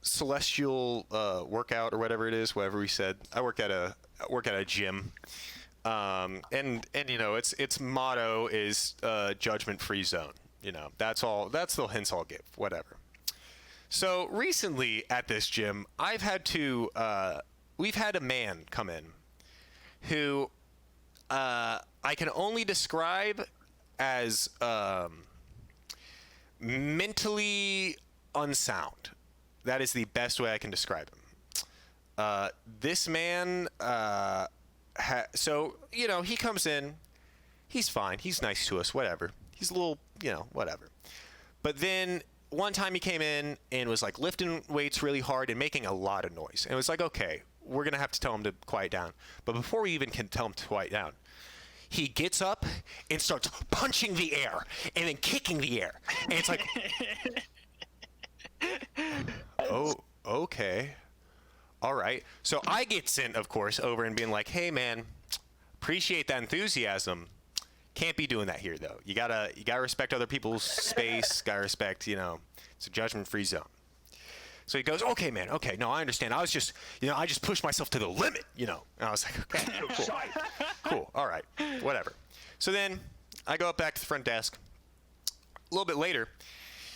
Celestial Workout or whatever it is, whatever we said. I work at a gym. And its motto is judgment-free zone. That's all. That's the hints I'll give. Whatever. So recently at this gym, we've had a man come in who I can only describe as mentally unsound. That is the best way I can describe him. This man. So, he comes in, he's fine, he's nice to us, whatever. He's a little, whatever. But then one time he came in and was like lifting weights really hard and making a lot of noise. And it was like, okay, we're going to have to tell him to quiet down. But before we even can tell him to quiet down, he gets up and starts punching the air and then kicking the air. And it's like, oh, okay. All right. So I get sent, of course, over and being like, hey, man, appreciate that enthusiasm. Can't be doing that here, though. You gotta respect other people's space. Gotta respect, it's a judgment-free zone. So he goes, okay, man. Okay, no, I understand. I was just, I just pushed myself to the limit, And I was like, okay, cool. Cool. All right. Whatever. So then I go up back to the front desk. A little bit later,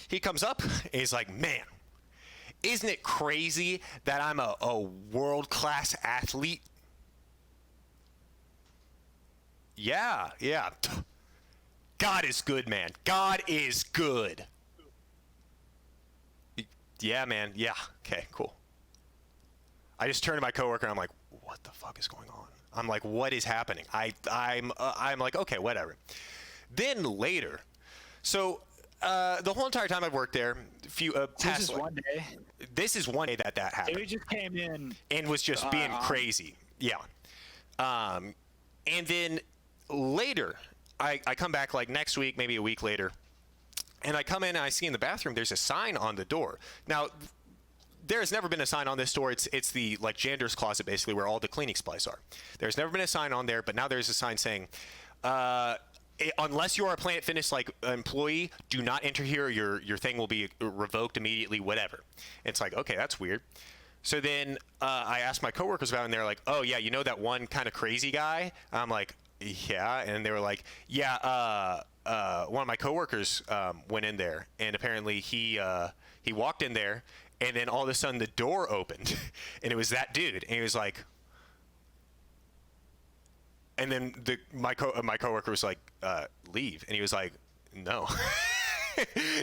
he comes up and he's like, man, isn't it crazy that I'm a world-class athlete? Yeah. God is good, man. God is good. Yeah, man. Yeah. Okay, cool. I just turned to my coworker and I'm like, what the fuck is going on? I'm like, what is happening? I'm like, okay, whatever. Then later, so the whole entire time I've worked there, This is one day. This is one day that happened. He just came in and was just being crazy. Yeah. And then later, I come back like next week, maybe a week later, and I come in and I see in the bathroom there's a sign on the door. Now, there has never been a sign on this door. It's the like jander's closet basically where all the cleaning supplies are. There's never been a sign on there, but now there's a sign saying, unless you are a Planet Fitness like employee, do not enter here. Your thing will be revoked immediately. Whatever. It's like, okay, that's weird. So then I asked my coworkers about it, and they're like, oh yeah, that one kind of crazy guy? I'm like, yeah. And they were like, yeah. One of my coworkers went in there, and apparently he walked in there, and then all of a sudden the door opened, and it was that dude, and he was like. And then my coworker was like, leave. And he was like, no.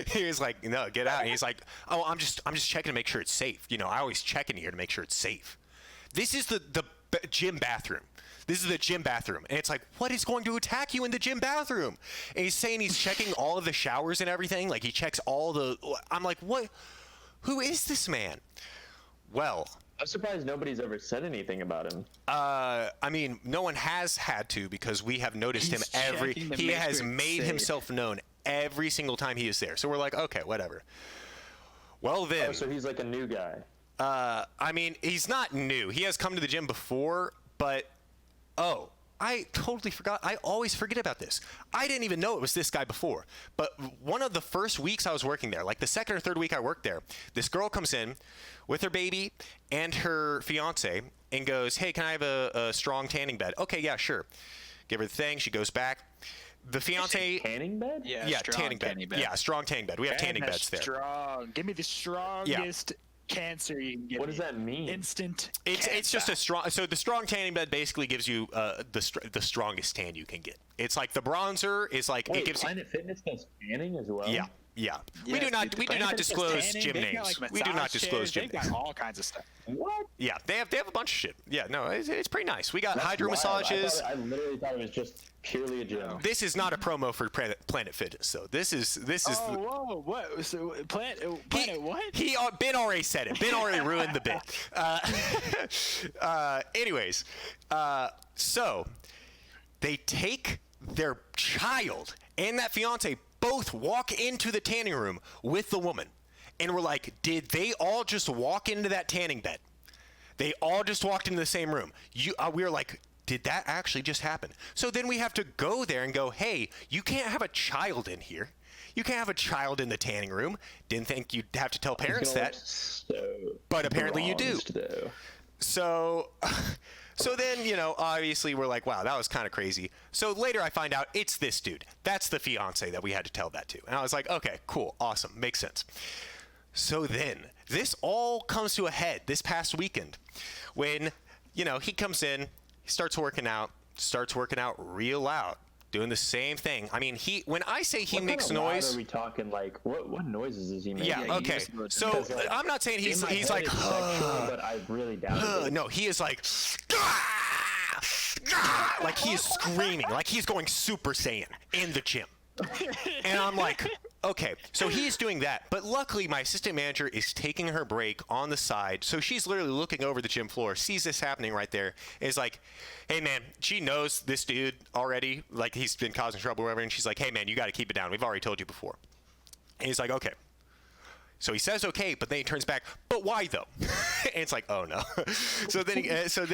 He was like, no, get out. And he's like, oh, I'm just checking to make sure it's safe. I always check in here to make sure it's safe. This is the gym bathroom. This is the gym bathroom. And it's like, what is going to attack you in the gym bathroom? And he's saying he's checking all of the showers and everything. Like he checks all the, I'm like, what? Who is this man? Well, I'm surprised nobody's ever said anything about him. I mean, no one has had to because we have noticed him he has made himself known every single time he is there. So we're like, okay, whatever. Well then. Oh, so he's like a new guy. I mean, he's not new. He has come to the gym before, but I totally forgot. I always forget about this. I didn't even know it was this guy before. But one of the first weeks I was working there, like the second or third week I worked there, this girl comes in with her baby and her fiance and goes, hey, can I have a strong tanning bed? Okay, yeah, sure. Give her the thing. She goes back. The fiance. Tanning bed? Yeah, tanning bed. Yeah, strong tanning bed. We have tanning beds there. Strong. Give me the strongest cancer you can get. What does that mean? Instant. It's just a strong. So the strong tanning bed basically gives you the strongest tan you can get. It's like the bronzer is like Wait, it gives. Planet Fitness does tanning as well? Yeah. Yeah. We Yes, do not dude, we do Planet not Fitness disclose tanning, gym they've got, names. like, We do not massage disclose chairs, gym they've names. got all kinds of stuff. What? Yeah, they have a bunch of shit. Yeah, no, it's pretty nice. We got That's hydro wild. massages. I literally thought it was just purely a gym. This is not a promo for Planet Fitness, though. This is. Oh, whoa, what? So, Planet what? Ben already said it. Ben already ruined the bit. Anyways, so they take their child and that fiance both walk into the tanning room with the woman, and we're like, did they all just walk into that tanning bed? They all just walked into the same room. We were like, did that actually just happen? So then we have to go there and go, hey, you can't have a child in here. You can't have a child in the tanning room. Didn't think you'd have to tell parents that, but apparently you do. Though. So then, obviously we're like, wow, that was kind of crazy. So later I find out it's this dude. That's the fiance that we had to tell that to. And I was like, okay, cool, awesome, makes sense. So then this all comes to a head this past weekend when, he comes in, he starts working out real loud, doing the same thing. I mean, when I say he makes noise. What are we talking? Like, what noises is he making? Yeah, okay. So I'm not saying he's like, sexual, but I really doubt it. no, he is like, like he is screaming, like he's going Super Saiyan in the gym. And I'm like, okay, so he's doing that. But luckily, my assistant manager is taking her break on the side. So she's literally looking over the gym floor, sees this happening right there, is like, hey, man, she knows this dude already. Like, he's been causing trouble or whatever. And she's like, hey, man, you got to keep it down. We've already told you before. And he's like, okay. So he says okay, but then he turns back. But why though? And it's like, oh no. So then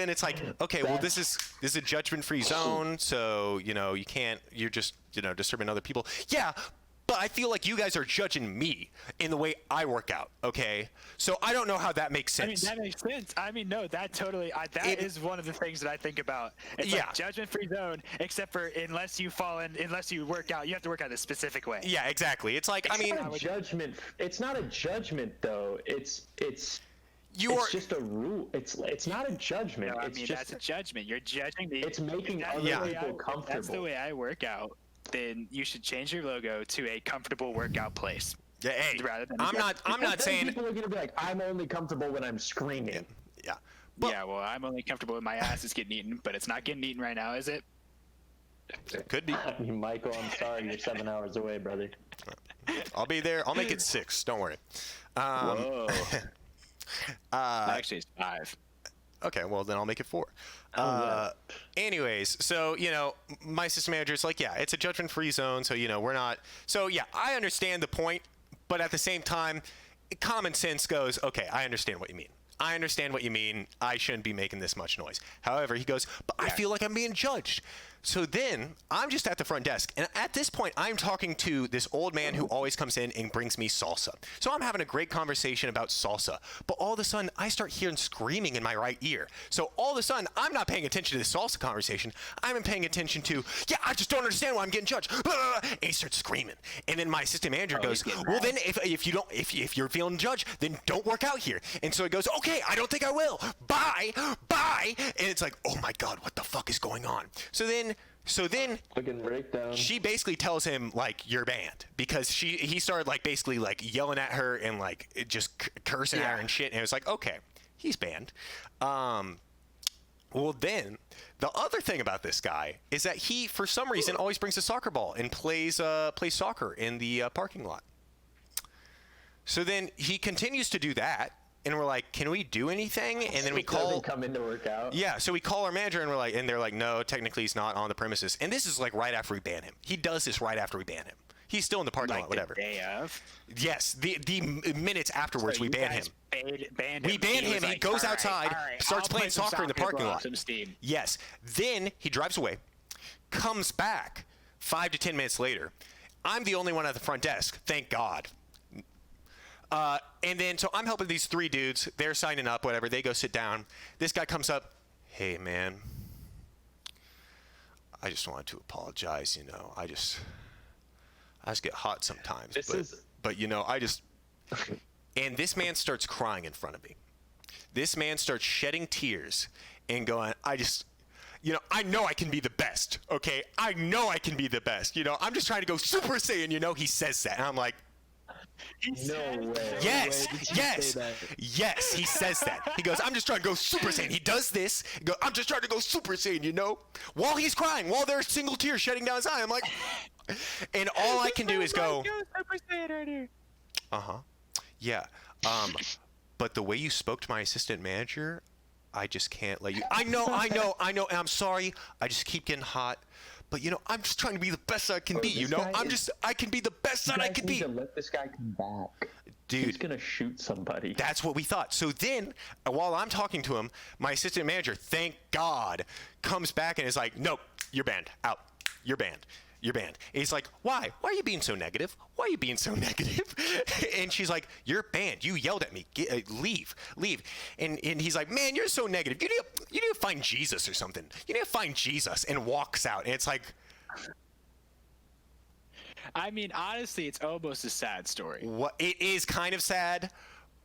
it's like, okay, well this is a judgment-free zone. So you can't. You're just disturbing other people. Yeah, but I feel like you guys are judging me in the way I work out. Okay, so I don't know how that makes sense. I mean, that makes sense. I mean, no, that totally. That is one of the things that I think about. It's Yeah. like judgment-free zone, except for unless you work out, you have to work out a specific way. Yeah, exactly. It's like, I mean, It's not a judgment. It's not a judgment though. It's just a rule. It's not a judgment. No, I it's mean, just that's a judgment. You're judging me. it's making other Yeah. people comfortable. That's the way I work out. Then you should change your logo to a comfortable workout place. yeah, hey, Rather than I'm not Then saying. people are gonna be like, I'm only comfortable when I'm screaming. Yeah. But Yeah, well, I'm only comfortable when my ass is getting eaten, but it's not getting eaten right now, is it? could be. I mean, Michael, I'm sorry, you're 7 hours away, brother. I'll be there. I'll make it 6. Don't worry. Whoa. Actually, it's 5. Okay, well then I'll make it 4. yeah. Anyways, so my assistant manager is like, yeah, it's a judgment-free zone, so we're not. So yeah, I understand the point, but at the same time, common sense goes, okay, I understand what you mean. I understand what you mean. I shouldn't be making this much noise. However, he goes, but I feel like I'm being judged. So then I'm just at the front desk. And at this point, I'm talking to this old man who always comes in and brings me salsa. So I'm having a great conversation about salsa. But all of a sudden, I start hearing screaming in my right ear. So all of a sudden, I'm not paying attention to this salsa conversation. I'm paying attention to, yeah, I just don't understand why I'm getting judged. And he starts screaming. And then my assistant manager goes, well, then if you're feeling judged, then don't work out here. And so he goes, okay, I don't think I will. Bye. And it's like, oh my God, what the fuck is going on? So then Fucking breakdown. she basically tells him like, you're banned, because he started like basically like yelling at her and like just cursing at her and shit. And it was like, okay, he's banned. Well, then the other thing about this guy is that he, for some reason, always brings a soccer ball and plays soccer in the parking lot. So then he continues to do that. And we're like, can we do anything? And then we call. Come in to work out. Yeah, so we call our manager and we're like, and they're like, no, technically he's not on the premises. And this is like right after we ban him. He does this right after we ban him. He's still in the parking lot, whatever. The day of? Yes, the minutes afterwards So we you ban him. guys banned him. We ban him. was He like, goes "All right, outside, all right, starts I'll playing play some soccer in the parking blow off lot. Some steam. Yes. Then he drives away, comes back 5 to 10 minutes later. I'm the only one at the front desk. Thank God. And then, so I'm helping these 3 dudes. They're signing up, whatever. They go sit down. This guy comes up. Hey, man. I just wanted to apologize. I just get hot sometimes. But I just. And this man starts crying in front of me. This man starts shedding tears and going, I know I can be the best, okay? I know I can be the best, I'm just trying to go Super Saiyan, he says that. And I'm like, No way. yes, yes, he says that. He goes, I'm just trying to go Super Saiyan. He does this. He goes, I'm just trying to go Super Saiyan, while he's crying, while there's single tears shedding down his eye. I'm like, and all I can do is go, Super Saiyan right here. yeah. But the way you spoke to my assistant manager, I just can't let you. I know, and I'm sorry. I just keep getting hot. But I'm just trying to be the best I can be. I can be the best that I can be. You need to let this guy come back. Dude, he's gonna shoot somebody. That's what we thought. So then, while I'm talking to him, my assistant manager, thank God, comes back and is like, "Nope, you're banned. Out. You're banned. You're banned." And he's like, "Why? Why are you being so negative? Why are you being so negative?" And she's like, "You're banned. You yelled at me. Leave. And he's like, "Man, you're so negative. You need to find Jesus or something. You need to find Jesus." And walks out. And it's like, I mean, honestly, it's almost a sad story. what? It is kind of sad.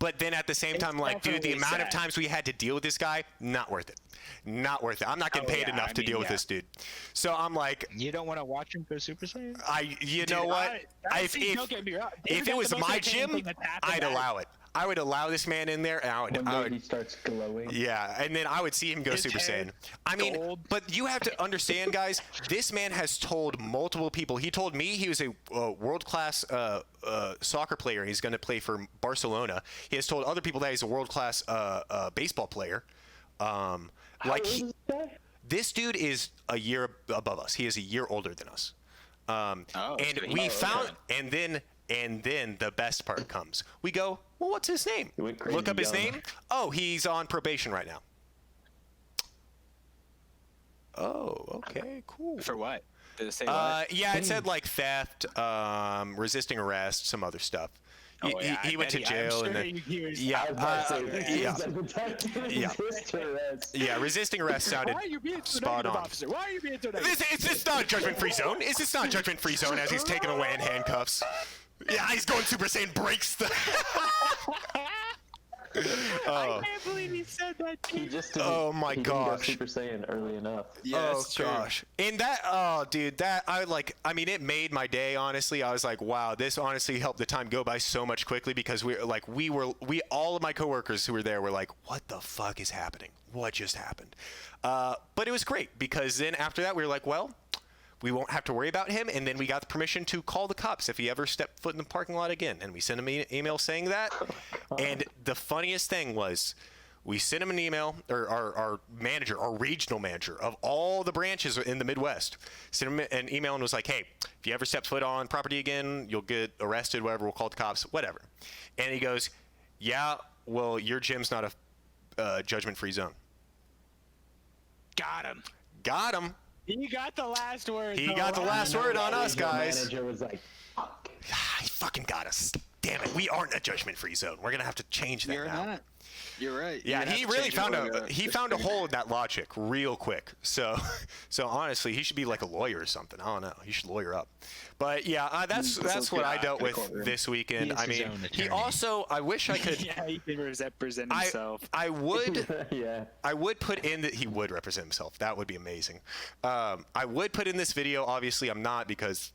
But then at the same time, like, dude, the definitely amount of sad. times we had to deal with this guy, not worth it. Not worth it. I'm not getting paid enough to deal with this dude. So I'm like, You don't want to watch him go Super Saiyan? you know what? Don't get me wrong. If it was my gym, I'd allow it. I would allow this man in there, and I When he would, starts glowing. yeah, and then I would see him go His Super hair Saiyan. I mean, gold. but you have to understand, guys. This man has told multiple people. He told me he was a world-class soccer player. He's going to play for Barcelona. He has told other people that he's a world-class baseball player. This dude is a year above us. He is a year older than us. And we found, and then the best part comes. We go, well, what's his name? He went crazy Look up his young. name. Oh, he's on probation right now. Oh, okay, cool. For what? Did it say what? Yeah, it said like theft, resisting arrest, some other stuff. Oh, yeah, He I went to bet I'm jail sure and then he was- yeah, Yeah. resisting arrest sounded Why are you being so spot negative, on. officer? Why are you being so negative? Is this not a judgment-free zone? Is this not a judgment-free zone as he's taken away in handcuffs? Yeah, he's going Super Saiyan, breaks the. I can't believe he said that. He just didn't, Oh my he didn't go gosh. Super Saiyan early enough. Oh gosh. And that, oh dude, I mean, it made my day, honestly. I was like, wow, this honestly helped the time go by so much quickly because all of my coworkers who were there were like, what the fuck is happening? What just happened? But it was great because then after that we were like, well, we won't have to worry about him. And then we got the permission to call the cops if he ever stepped foot in the parking lot again. And we sent him an email saying that. And the funniest thing was we sent him an email, or our manager, our regional manager of all the branches in the Midwest, sent him an email and was like, hey, if you ever step foot on property again, you'll get arrested, whatever, we'll call the cops, whatever. And he goes, yeah, well, your gym's not a judgment-free zone. Got him. Got him. He got the last word. He got the last word on us, Regional guys. Manager was like, fuck. He fucking got us. Damn it, we aren't a judgment-free zone. We're gonna have to change that You're now. not. You're right. Yeah, You're gonna he have to really change found a hole in that logic real quick. So honestly, he should be like a lawyer or something. I don't know. He should lawyer up. But yeah, that's what I dealt with this weekend. He is I his mean, own he attorney. also. I wish I could. Yeah, he can represent himself. I would. Yeah. I would put in that he would represent himself. That would be amazing. I would put in this video. Obviously, I'm not because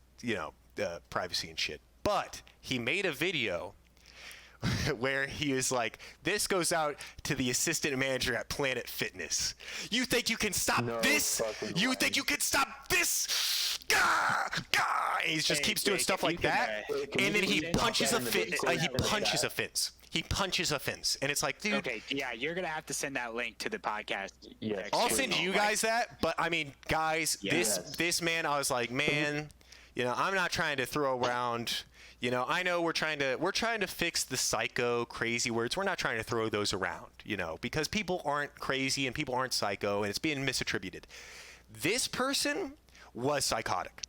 privacy and shit. But he made a video where he was like, this goes out to the assistant manager at Planet Fitness. You think you can stop No this? fucking You way. think you can stop this? Gah! Gah! And he just keeps doing stuff like that. And then he punches a fence. He punches a fence. And it's like, dude, Okay, yeah, you're gonna have to send that link to the podcast. Yes. I'll Please. send you guys that, but I mean, guys, Yes. this man, I was like, man, I'm not trying to throw around, I know we're trying to fix the psycho crazy words. We're not trying to throw those around, because people aren't crazy and people aren't psycho and it's being misattributed. This person was psychotic.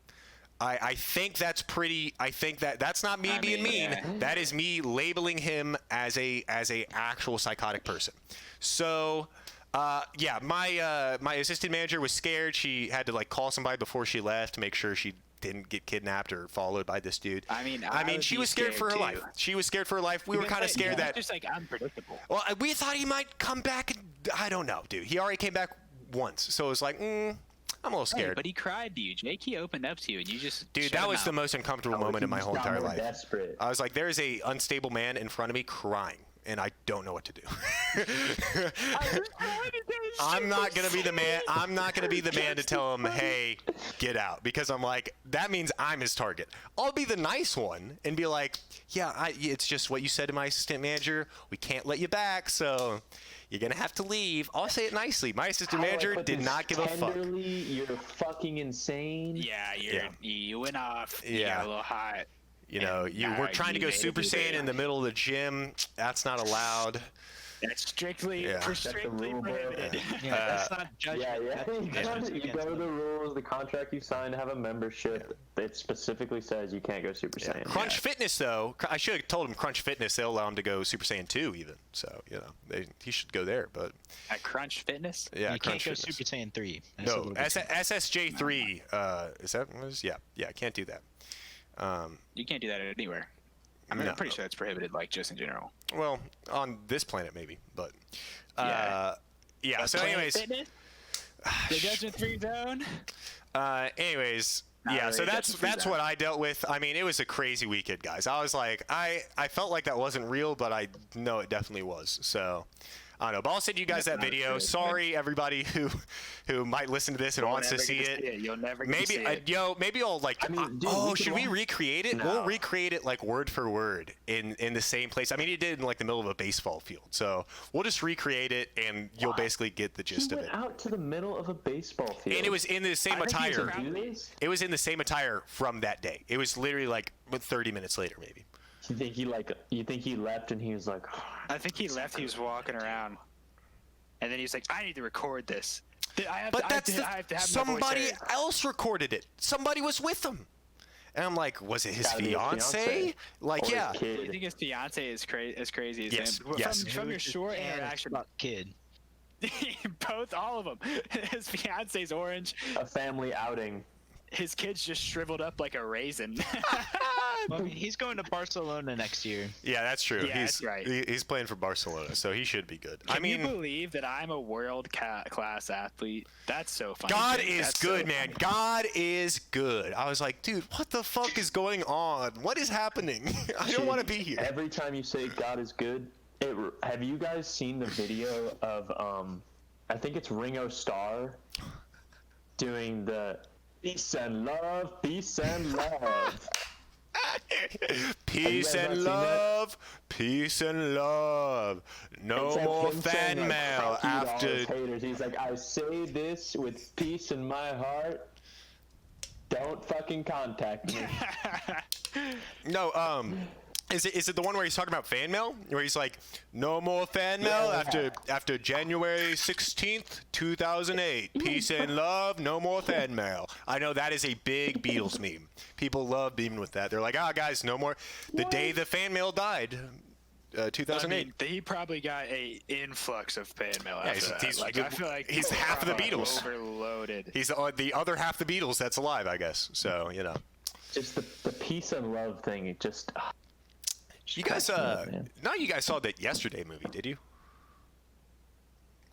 I think that's pretty. I think that's not me being mean. yeah. That is me labeling him as a actual psychotic person. So, my assistant manager was scared. She had to call somebody before she left to make sure she didn't get kidnapped or followed by this dude. I mean, She was scared for her life. She was scared for her life. We were kind of scared that. Just like unpredictable. Well, we thought he might come back. And, I don't know, dude. He already came back once, so it was like, I'm a little scared. Hey, but he cried to you, Jake. He opened up to you, and you just. Dude, shut that him was the out. most uncomfortable Oh, moment in he my just whole got entire more life. desperate. I was like, there is a unstable man in front of me crying, and I don't know what to do. I'm not gonna be the man. I'm not gonna be the man to tell him, hey, get out, because I'm like, that means I'm his target. I'll be the nice one and be like, yeah, it's just what you said to my assistant manager. We can't let you back, so you're gonna have to leave. I'll say it nicely. My assistant manager did not give a fuck. You're fucking insane. Yeah, you went off. You Yeah. got a little hot. You know, we're trying to go Super Saiyan in the middle of the gym. That's not allowed. That's strictly, Yeah. for That's the strictly rule book. prohibited. Yeah, that's not judgment. Yeah. That's You go to the rules, the contract you signed to have a membership. It specifically says you can't go Super Saiyan. Crunch Fitness, though, I should have told him Crunch Fitness, they'll allow him to go Super Saiyan 2 even. So, you know, he should go there. But At Crunch Fitness. yeah, You Crunch can't go Fitness. Super Saiyan 3. That's a No, little bit SSJ3, is that what it was? Yeah, can't do that. You can't do that anywhere. I mean, No. I'm pretty sure it's prohibited, like, just in general. Well, on this planet maybe, but Yeah. yeah. So, Planet anyways, Fitness? The Judgment 3 zone? anyways, Not yeah. really, So it that's doesn't freeze what I dealt with. I mean, it was a crazy weekend, guys. I was like, I felt like that wasn't real, but I know it definitely was. So. I don't know, but I'll send you guys that video. Sorry, everybody who might listen to this and wants to see it. You'll never get to see Maybe it. maybe I'll like. I mean, dude, oh, we could should we watch- recreate it? No. We'll recreate it like word for word in the same place. I mean, he did in like the middle of a baseball field, so we'll just recreate it, and you'll basically get the He gist of went it. out to the middle of a baseball field. And it was in the same I think he attire. can do this. It was in the same attire from that day. It was literally like 30 minutes later, maybe. You think he left and he was like, I think he left. He was walking around, and then he's like, "I need to record this. I have But to, that's I have to have my voice somebody heard." else recorded it. Somebody was with him. And I'm like, was it his Gotta be his fiance? fiance. Like, or his yeah. kid. You think his fiance is as crazy as Yes, him? yes. From your short And interaction, about kid. both, all of them. His fiance's orange. a family outing. His kid's just shriveled up like a raisin. Well, I mean, he's going to Barcelona next year. Yeah, that's true. Yeah, he's that's right. He's playing for Barcelona, so he should be good. Can I mean, you believe that I'm a class athlete? That's so funny. God Jake. is That's good, so man. funny. God is good. I was like, dude, what the fuck is going on? What is happening? I don't want to be here. Every time you say God is good, have you guys seen the video of I think it's Ringo Starr doing the peace and love, peace and love. Peace guys not and seen that? love, peace and love. No It's like more him saying, fan like, mail fuck you to all after. his haters. He's like, I say this with peace in my heart. Don't fucking contact me. No, is it the one where he's talking about fan mail? Where he's like, no more fan mail after January 16th, 2008. Peace and love, no more fan mail. I know that is a big Beatles meme. People love beaming with that. They're like, guys, no more. The day the fan mail died, 2008. I mean, he probably got a influx of fan mail Yeah, after that. he's- Like, I feel like he's people half of the probably Beatles. Overloaded. He's the other half the Beatles that's alive, I guess. So, you know. Just the peace and love thing. It just. You guys, cracks me up, man. no, you guys saw that Yesterday movie, did you?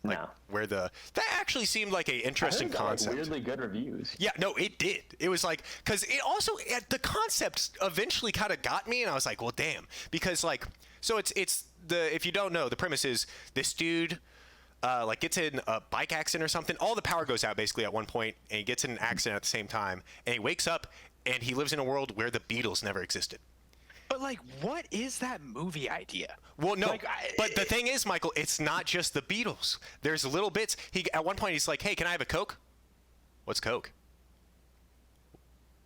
No. Where that actually seemed like a interesting I heard it got, like, concept. weirdly good reviews. Yeah, no, it did. It was like, because it also, the concept eventually kind of got me, and I was like, well, damn. Because, like, so if you don't know, the premise is this dude, like, gets in a bike accident or something. All the power goes out, basically, at one point, and he gets in an accident at the same time. And he wakes up, and he lives in a world where the Beatles never existed. But, like, what is that movie idea? Well, no, Like, but the thing is, Michael, it's not just the Beatles. There's little bits. At one point, he's like, hey, can I have a Coke? What's Coke?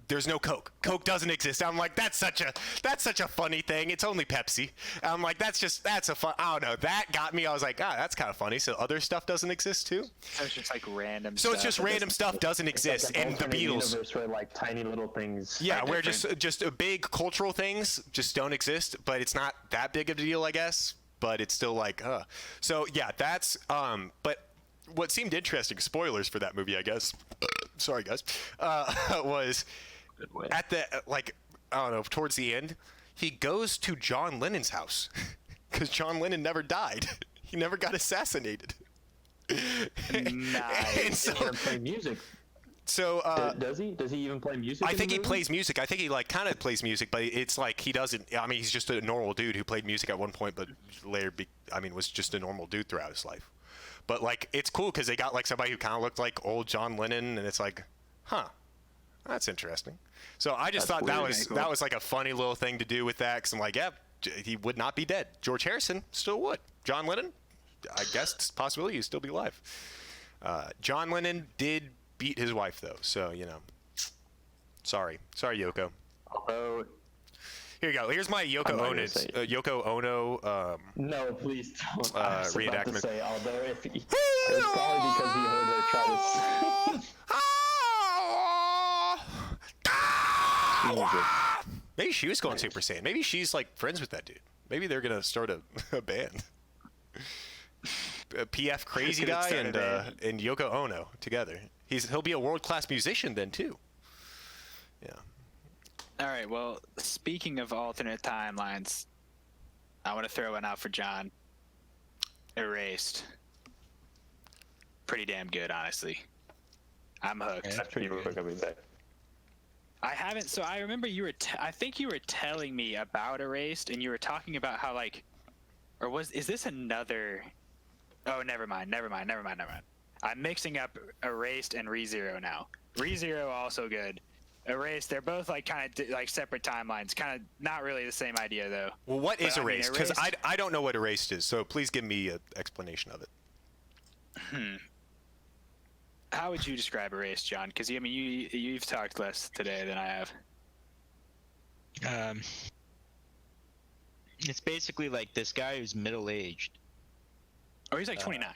There's no Coke. Coke doesn't exist. I'm like, that's such a funny thing. It's only Pepsi. I'm like, that's a fun. I don't know. That got me. I was like, that's kind of funny. So other stuff doesn't exist too. So it's just like random. So it's stuff. just random stuff doesn't exist, Like an and the alternate Beatles. universe where like tiny little things. Yeah, are where different. just big cultural things just don't exist, but it's not that big of a deal, I guess. But it's still like, So yeah, that's But what seemed interesting, spoilers for that movie, I guess. Sorry, guys. Was Good way. at the like I don't know, towards the end, he goes to John Lennon's house because John Lennon never died. He never got assassinated. Nice. And so, He doesn't play music. so Does he? Does he even play music? I in think the he movie? plays music. I think he like kind of plays music, but it's like he doesn't. I mean, he's just a normal dude who played music at one point, but later, was just a normal dude throughout his life. But like, it's cool because they got like somebody who kind of looked like old John Lennon, and it's like, huh, that's interesting. So I just That's thought that weird. was Cool. that was like a funny little thing to do with that. Because I'm like, yeah, he would not be dead. George Harrison still would. John Lennon, I guess it's a possibility he'd still be alive. John Lennon did beat his wife though, so you know. Sorry, Yoko. Although, Here you go. Here's my Yoko I'm not Ono, gonna say it. Yoko Ono. no, please don't. I was about reenactment. to say, although if he, it's probably because he heard her try to. Jesus. Maybe she was going Super Saiyan. Maybe she's like friends with that dude. Maybe they're gonna start a band. PF Crazy Gonna Guy start a and band. and Yoko Ono together. He'll be a world class musician then too. Yeah. All right. Well, speaking of alternate timelines, I want to throw one out for John. Erased. Pretty damn good, honestly. I'm hooked. That's pretty quick. I'll be back. I haven't. So I remember you were. I think you were telling me about Erased, and you were talking about how like, or is this another? Oh, never mind. I'm mixing up Erased and ReZero now. ReZero also good. Erased, they're both like kind of like separate timelines. Kind of not really the same idea though. Well, what is But, I mean, Erased? Because Erased- I don't know what Erased is. So please give me an explanation of it. How would you describe Erased, John? Because you've talked less today than I have. It's basically like this guy who's middle-aged. Oh, he's like 29.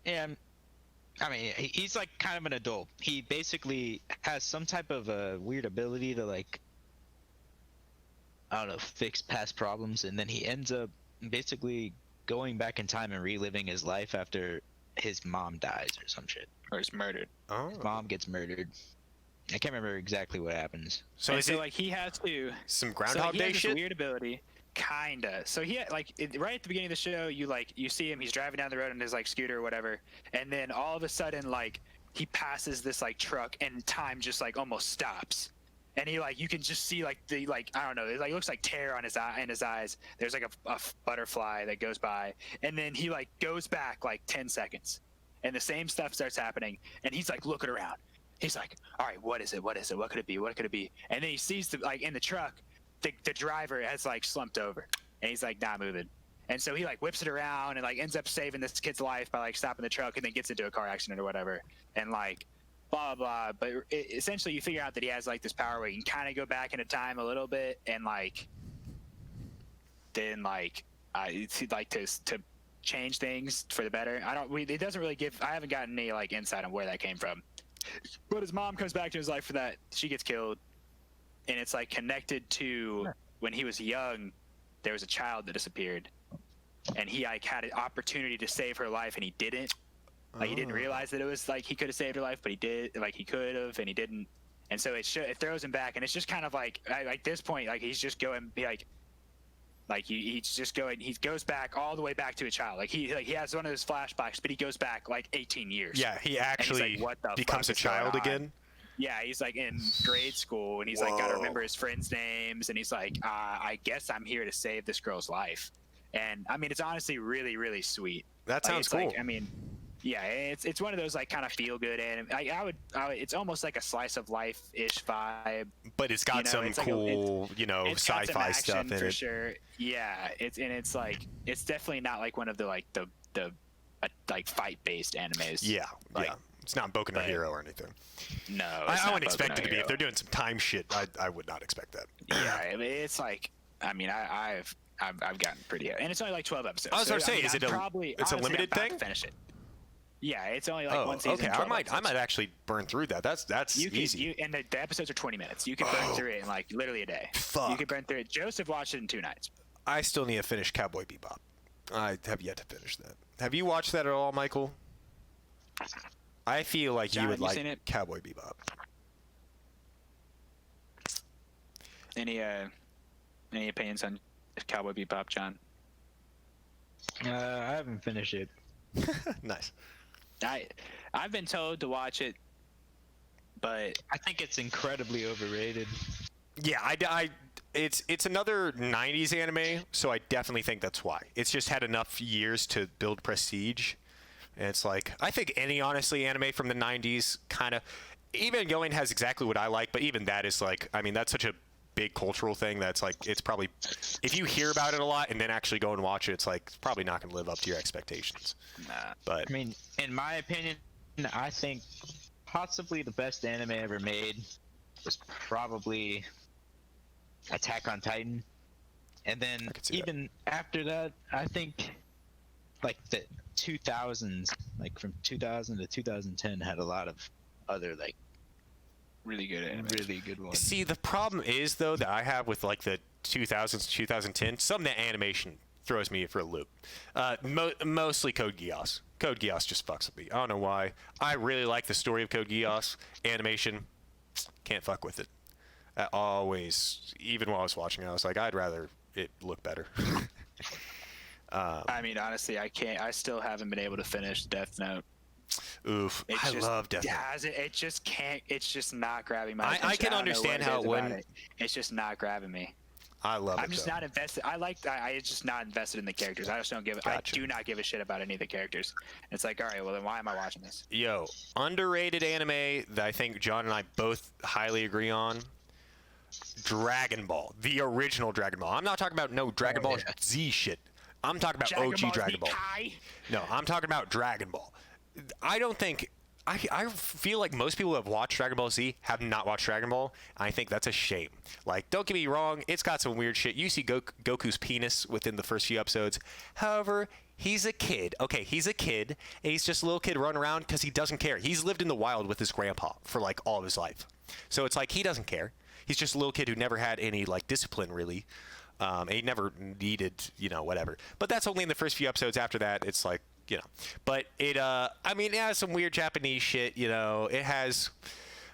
And I mean, he's like kind of an adult. He basically has some type of a weird ability to like, I don't know, fix past problems, and then he ends up basically going back in time and reliving his life after his mom dies or some shit. Or he's murdered. Oh. His mom gets murdered. I can't remember exactly what happens. So And is so it like he has to. some So Groundhog he Day has this shit? weird ability, kinda. So he had, like right at the beginning of the show, you see him. He's driving down the road on his like scooter or whatever, and then all of a sudden like he passes this like truck, and time just like almost stops, and he like you can just see like the like I don't know, it like looks like tear on his eye in his eyes. There's like a butterfly that goes by, and then he like goes back like 10 seconds, and the same stuff starts happening, and he's like looking around. He's like, all right, what is it? What is it? What could it be? What could it be? And then he sees the like in the truck, the driver has like slumped over, and he's like not moving. And so he like whips it around and like ends up saving this kid's life by like stopping the truck, and then gets into a car accident or whatever. And like blah blah. But essentially, you figure out that he has like this power where he can kind of go back into time a little bit, and like then like like to change things for the better. It doesn't really give. I haven't gotten any like insight on where that came from. But his mom comes back to his life for that. She gets killed, and it's like connected to when he was young. There was a child that disappeared, and he like had an opportunity to save her life, and he didn't. Like he didn't realize that it was like he could have saved her life, but he did. Like he could have, and he didn't. And so it throws him back, and it's just kind of like like this point, like he's just going like he's just going. He goes back all the way back to a child. Like he has one of those flashbacks, but he goes back like 18 years. Yeah, he actually like, "What the becomes a fuck is going child on?" again. Yeah, he's like in grade school, and he's like got to Whoa. remember his friends' names, and he's like, I guess I'm here to save this girl's life. And I mean, it's honestly really, really sweet. That Like, sounds it's cool. Like, I mean, yeah, it's one of those like kind of feel good anime. I would it's almost like a slice of life ish vibe. But it's got you know, some it's like cool, It's got some sci-fi stuff action in for it. sure. Yeah, it's like it's definitely not like one of the like the like fight based animes. Yeah, Like, yeah. It's not Boku no but- Hero or anything. No, I it's not wouldn't Boku expect no it to be. Hero. If they're doing some time shit, I would not expect that. Yeah, I mean, it's like I mean I've gotten pretty, and it's only like 12 episodes. I was so, gonna say, mean, is it I'm a- probably, it's a honestly, limited I'm about thing? to finish it. Yeah, it's only like Oh, one season. okay. 12 I might episodes. actually burn through that. That's You can, easy. and the episodes are 20 minutes. You can burn through it in like literally a day. Fuck. You can burn through it. Joseph watched it in 2 nights. I still need to finish Cowboy Bebop. I have yet to finish that. Have you watched that at all, Michael? I feel like John, you would have you like seen it? Cowboy Bebop. Any opinions on Cowboy Bebop, John? I haven't finished it. Nice. I've been told to watch it, but I think it's incredibly overrated. Yeah, it's another 90s anime, so I definitely think that's why. It's just had enough years to build prestige. And it's like, I think any, honestly, anime from the 90s kind of... Evangelion has exactly what I like, but even that is like... I mean, that's such a big cultural thing that's like... It's probably... If you hear about it a lot and then actually go and watch it, it's like, it's probably not going to live up to your expectations. nah. But... I mean, in my opinion, I think possibly the best anime ever made was probably Attack on Titan. And then could see even after that, I think like the 2000s, like from 2000 to 2010 had a lot of other like Really good anime. really good ones. See, the problem is, though, that I have with, like, the 2000s, 2010, some of that animation throws me for a loop. Mostly Code Geass. Code Geass just fucks with me. I don't know why. I really like the story of Code Geass. Animation, can't fuck with it. Always, even while I was watching it, I was like, I'd rather it look better. I mean, honestly, I can't. I still haven't been able to finish Death Note. Oof, It I just love Death Note. does it. It just can't. It's just not grabbing my I attention. can don't know understand what how is it about wouldn't- It's just not grabbing me. I love it, I'm just though. not invested. I just not invested in the characters. I just don't give. Gotcha. I do not give a shit about any of the characters. It's like, all right, well then why am I watching this? Yo, underrated anime that I think John and I both highly agree on. Dragon Ball, the original Dragon Ball. I'm not talking about no Dragon Ball Z shit. I'm talking about OG Dragon Ball. No, I'm talking about Dragon Ball. I don't think... I feel like most people who have watched Dragon Ball Z have not watched Dragon Ball. I think that's a shame. Like, don't get me wrong, it's got some weird shit. You see Goku's penis within the first few episodes. However, he's a kid. Okay, he's a kid, and he's just a little kid running around because he doesn't care. He's lived in the wild with his grandpa for, like, all of his life. So it's like, he doesn't care. He's just a little kid who never had any, like, discipline, really. And he never needed, you know, whatever. But that's only in the first few episodes. After that, it's like, you know. But it, I mean, it has some weird Japanese shit, you know. It has...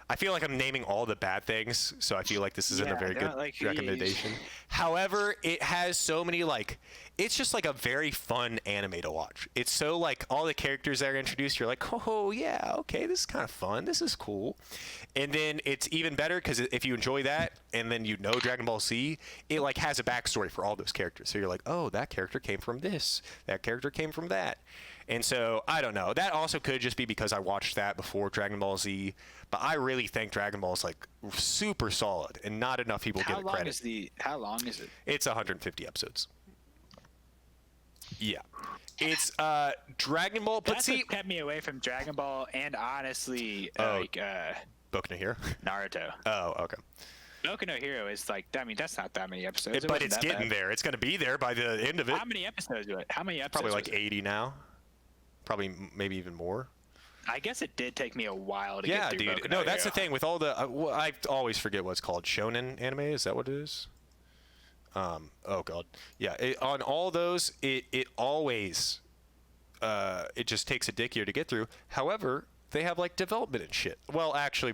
I feel like I'm naming all the bad things, so I feel like this isn't a very good recommendation. However, it has so many, like... It's just, like, a very fun anime to watch. It's so, like, all the characters that are introduced, you're like, oh, yeah, okay, this is kind of fun. This is cool. And then it's even better, because if you enjoy that, and then you know Dragon Ball Z, it, like, has a backstory for all those characters. So you're like, oh, that character came from this. That character came from that. And so, I don't know. That also could just be because I watched that before Dragon Ball Z. But I really think Dragon Ball is, like, super solid, and not enough people give it credit. How long is it? It's 150 episodes. Yeah. It's Dragon Ball, but That's see... what kept me away from Dragon Ball and honestly, Oh. like, Boku no Hero? Naruto. Oh, okay. Boku no Hero is like, I mean, that's not that many episodes. But it's getting there. It's going to be there by the end of it. How many episodes? How many episodes? Probably like was it? 80 now. Probably maybe even more. I guess it did take me a while to Yeah, get through dude. Boku No, no that's the Hero. thing with all the... I always forget what's called. Shonen anime? Is that what it is? Oh, God. Yeah, on all those, it always... it just takes a dick year to get through. However, they have, like, development and shit. Well, actually,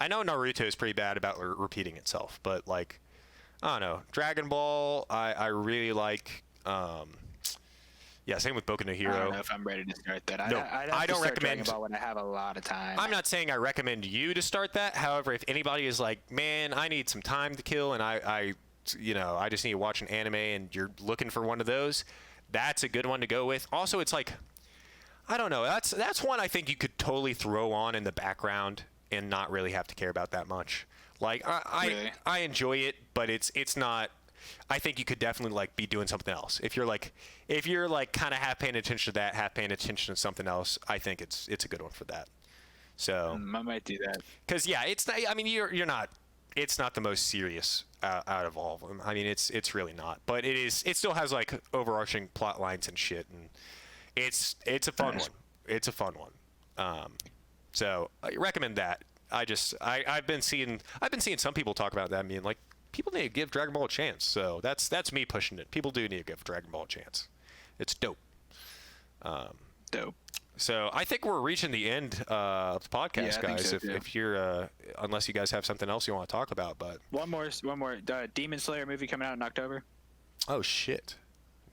I know Naruto is pretty bad about repeating itself, but, like, I don't know. Dragon Ball, I really like... yeah, same with Boku no Hero. I don't know if I'm ready to start that. No, I'd have I to don't start recommend- Dragon Ball when I have a lot of time. I'm not saying I recommend you to start that. However, if anybody is like, man, I need some time to kill, and I you know, I just need to watch an anime, and you're looking for one of those, that's a good one to go with. Also, it's like, I don't know. That's one I think you could totally throw on in the background and not really have to care about that much. Like, Really? I enjoy it, but it's not. I think you could definitely like be doing something else. If you're like kind of half paying attention to that, half paying attention to something else, I think it's a good one for that. So, I might do that. because yeah, it's not, I mean you're not. It's not the most serious out of all of them. I mean, it's really not. But it is. It still has like overarching plot lines and shit, and it's a fun one. It's a fun one. So I recommend that. I've been seeing some people talk about that and being like, people need to give Dragon Ball a chance. So that's me pushing it. People do need to give Dragon Ball a chance. It's dope. Dope. So I think we're reaching the end of the podcast, Yeah, I think guys. so, if, too. if you're, unless you guys have something else you want to talk about, but One more. Demon Slayer movie coming out in October. oh shit,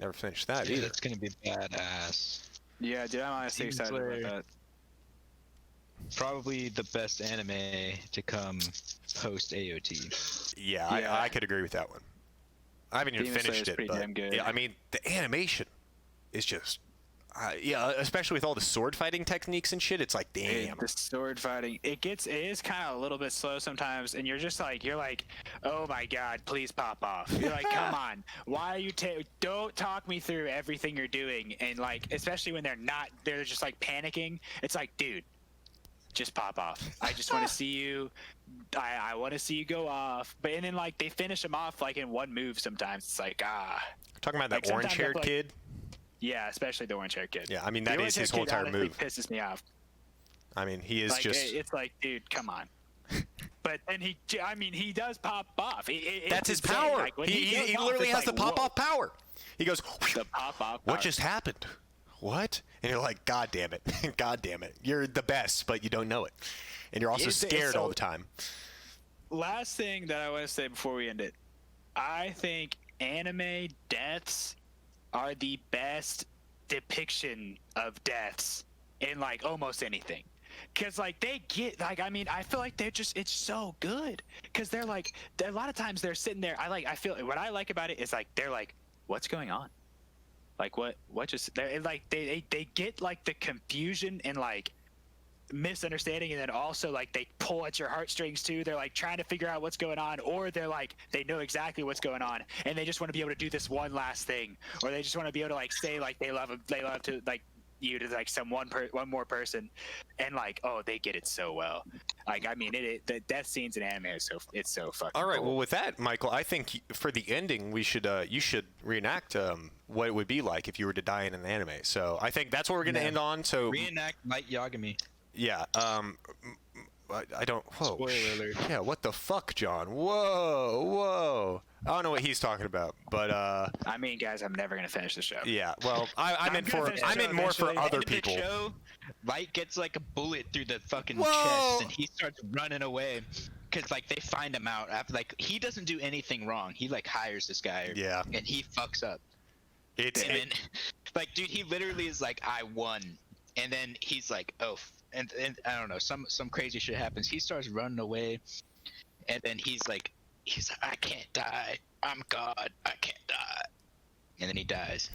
never finished that Dude, either. that's gonna be badass. Yeah, dude, I'm honestly Demon excited Slayer. about that. Probably the best anime to come post AOT. Yeah, Yeah. I could agree with that one. I haven't even Demon finished Slayer's it, pretty but damn good. yeah, I mean the animation is just, yeah, especially with all the sword fighting techniques and shit. It's like, damn. The sword fighting, it is kind of a little bit slow sometimes, and you're like, oh my god, please pop off. You're like, come on, why are you don't talk me through everything you're doing, and like, especially when they're just like panicking. It's like, dude, just pop off. I just want to see you. I want to see you go off. But and then like they finish them off like in one move. Sometimes it's like Talking about that like, orange sometimes I haired feel like- kid. yeah, especially the orange haired kid. Yeah, I mean The that is his orange-haired whole kid entire honestly move. pisses me off. I mean he is Like just. it's like, dude, come on. But then he does pop off. That's his it's insane. power. Like, when He goes off, literally it's has the like, pop whoa. off power. He goes, The pop off. what just happened? What? And you're like, God damn it. God damn it. You're the best, but you don't know it. And you're also It's- scared so- all the time. Last thing that I want to say before we end it, I think anime deaths are the best depiction of deaths in like almost anything. Cause like they get like, I mean, I feel like it's so good. Cause they're like, a lot of times they're sitting there. I feel what I like about it is like they're like, what's going on? Like what just they're like they get like the confusion and like misunderstanding, and then also like they pull at your heartstrings too. They're like trying to figure out what's going on, or they're like they know exactly what's going on and they just want to be able to do this one last thing, or they just want to be able to like say like they love to like you to like one more person, and like, oh, they get it so well. Like, I mean, the death scenes in anime is so fucking All right. cool. Well, with that, Michael, I think for the ending, we should you should reenact what it would be like if you were to die in an anime. So I think that's what we're gonna Yeah. end on. So Reenact Light Yagami. yeah. I don't. Whoa. Spoiler alert. Yeah. What the fuck, John? Whoa. I don't know what he's talking about, but I mean, guys, I'm never gonna finish the show. yeah. Well, I meant gonna for finish the I show meant more for eventually. other End of the people. show, Light gets like a bullet through the fucking Whoa! chest, and he starts running away. Cause like they find him out after, like, he doesn't do anything wrong. He like hires this guy. Yeah. And he fucks up. It's And then, like, dude, he literally is like, I won. And then he's like, oh, and I don't know, some crazy shit happens. He starts running away, and then he's like, I can't die. I'm God. I can't die. And then he dies.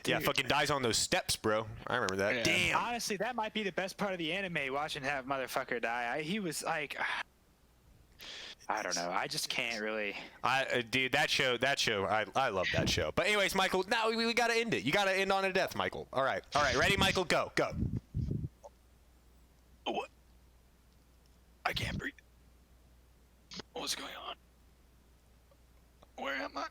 yeah. Fucking dies on those steps, bro. I remember that. Yeah. Damn. Honestly, that might be the best part of the anime, watching that motherfucker die. He was like, I don't know. I just can't really. Dude, that show, I love that show. But anyways, Michael, now we gotta end it. You gotta end on a death, Michael. All right, ready, Michael? Go. What? I can't breathe. What's going on? Where am I?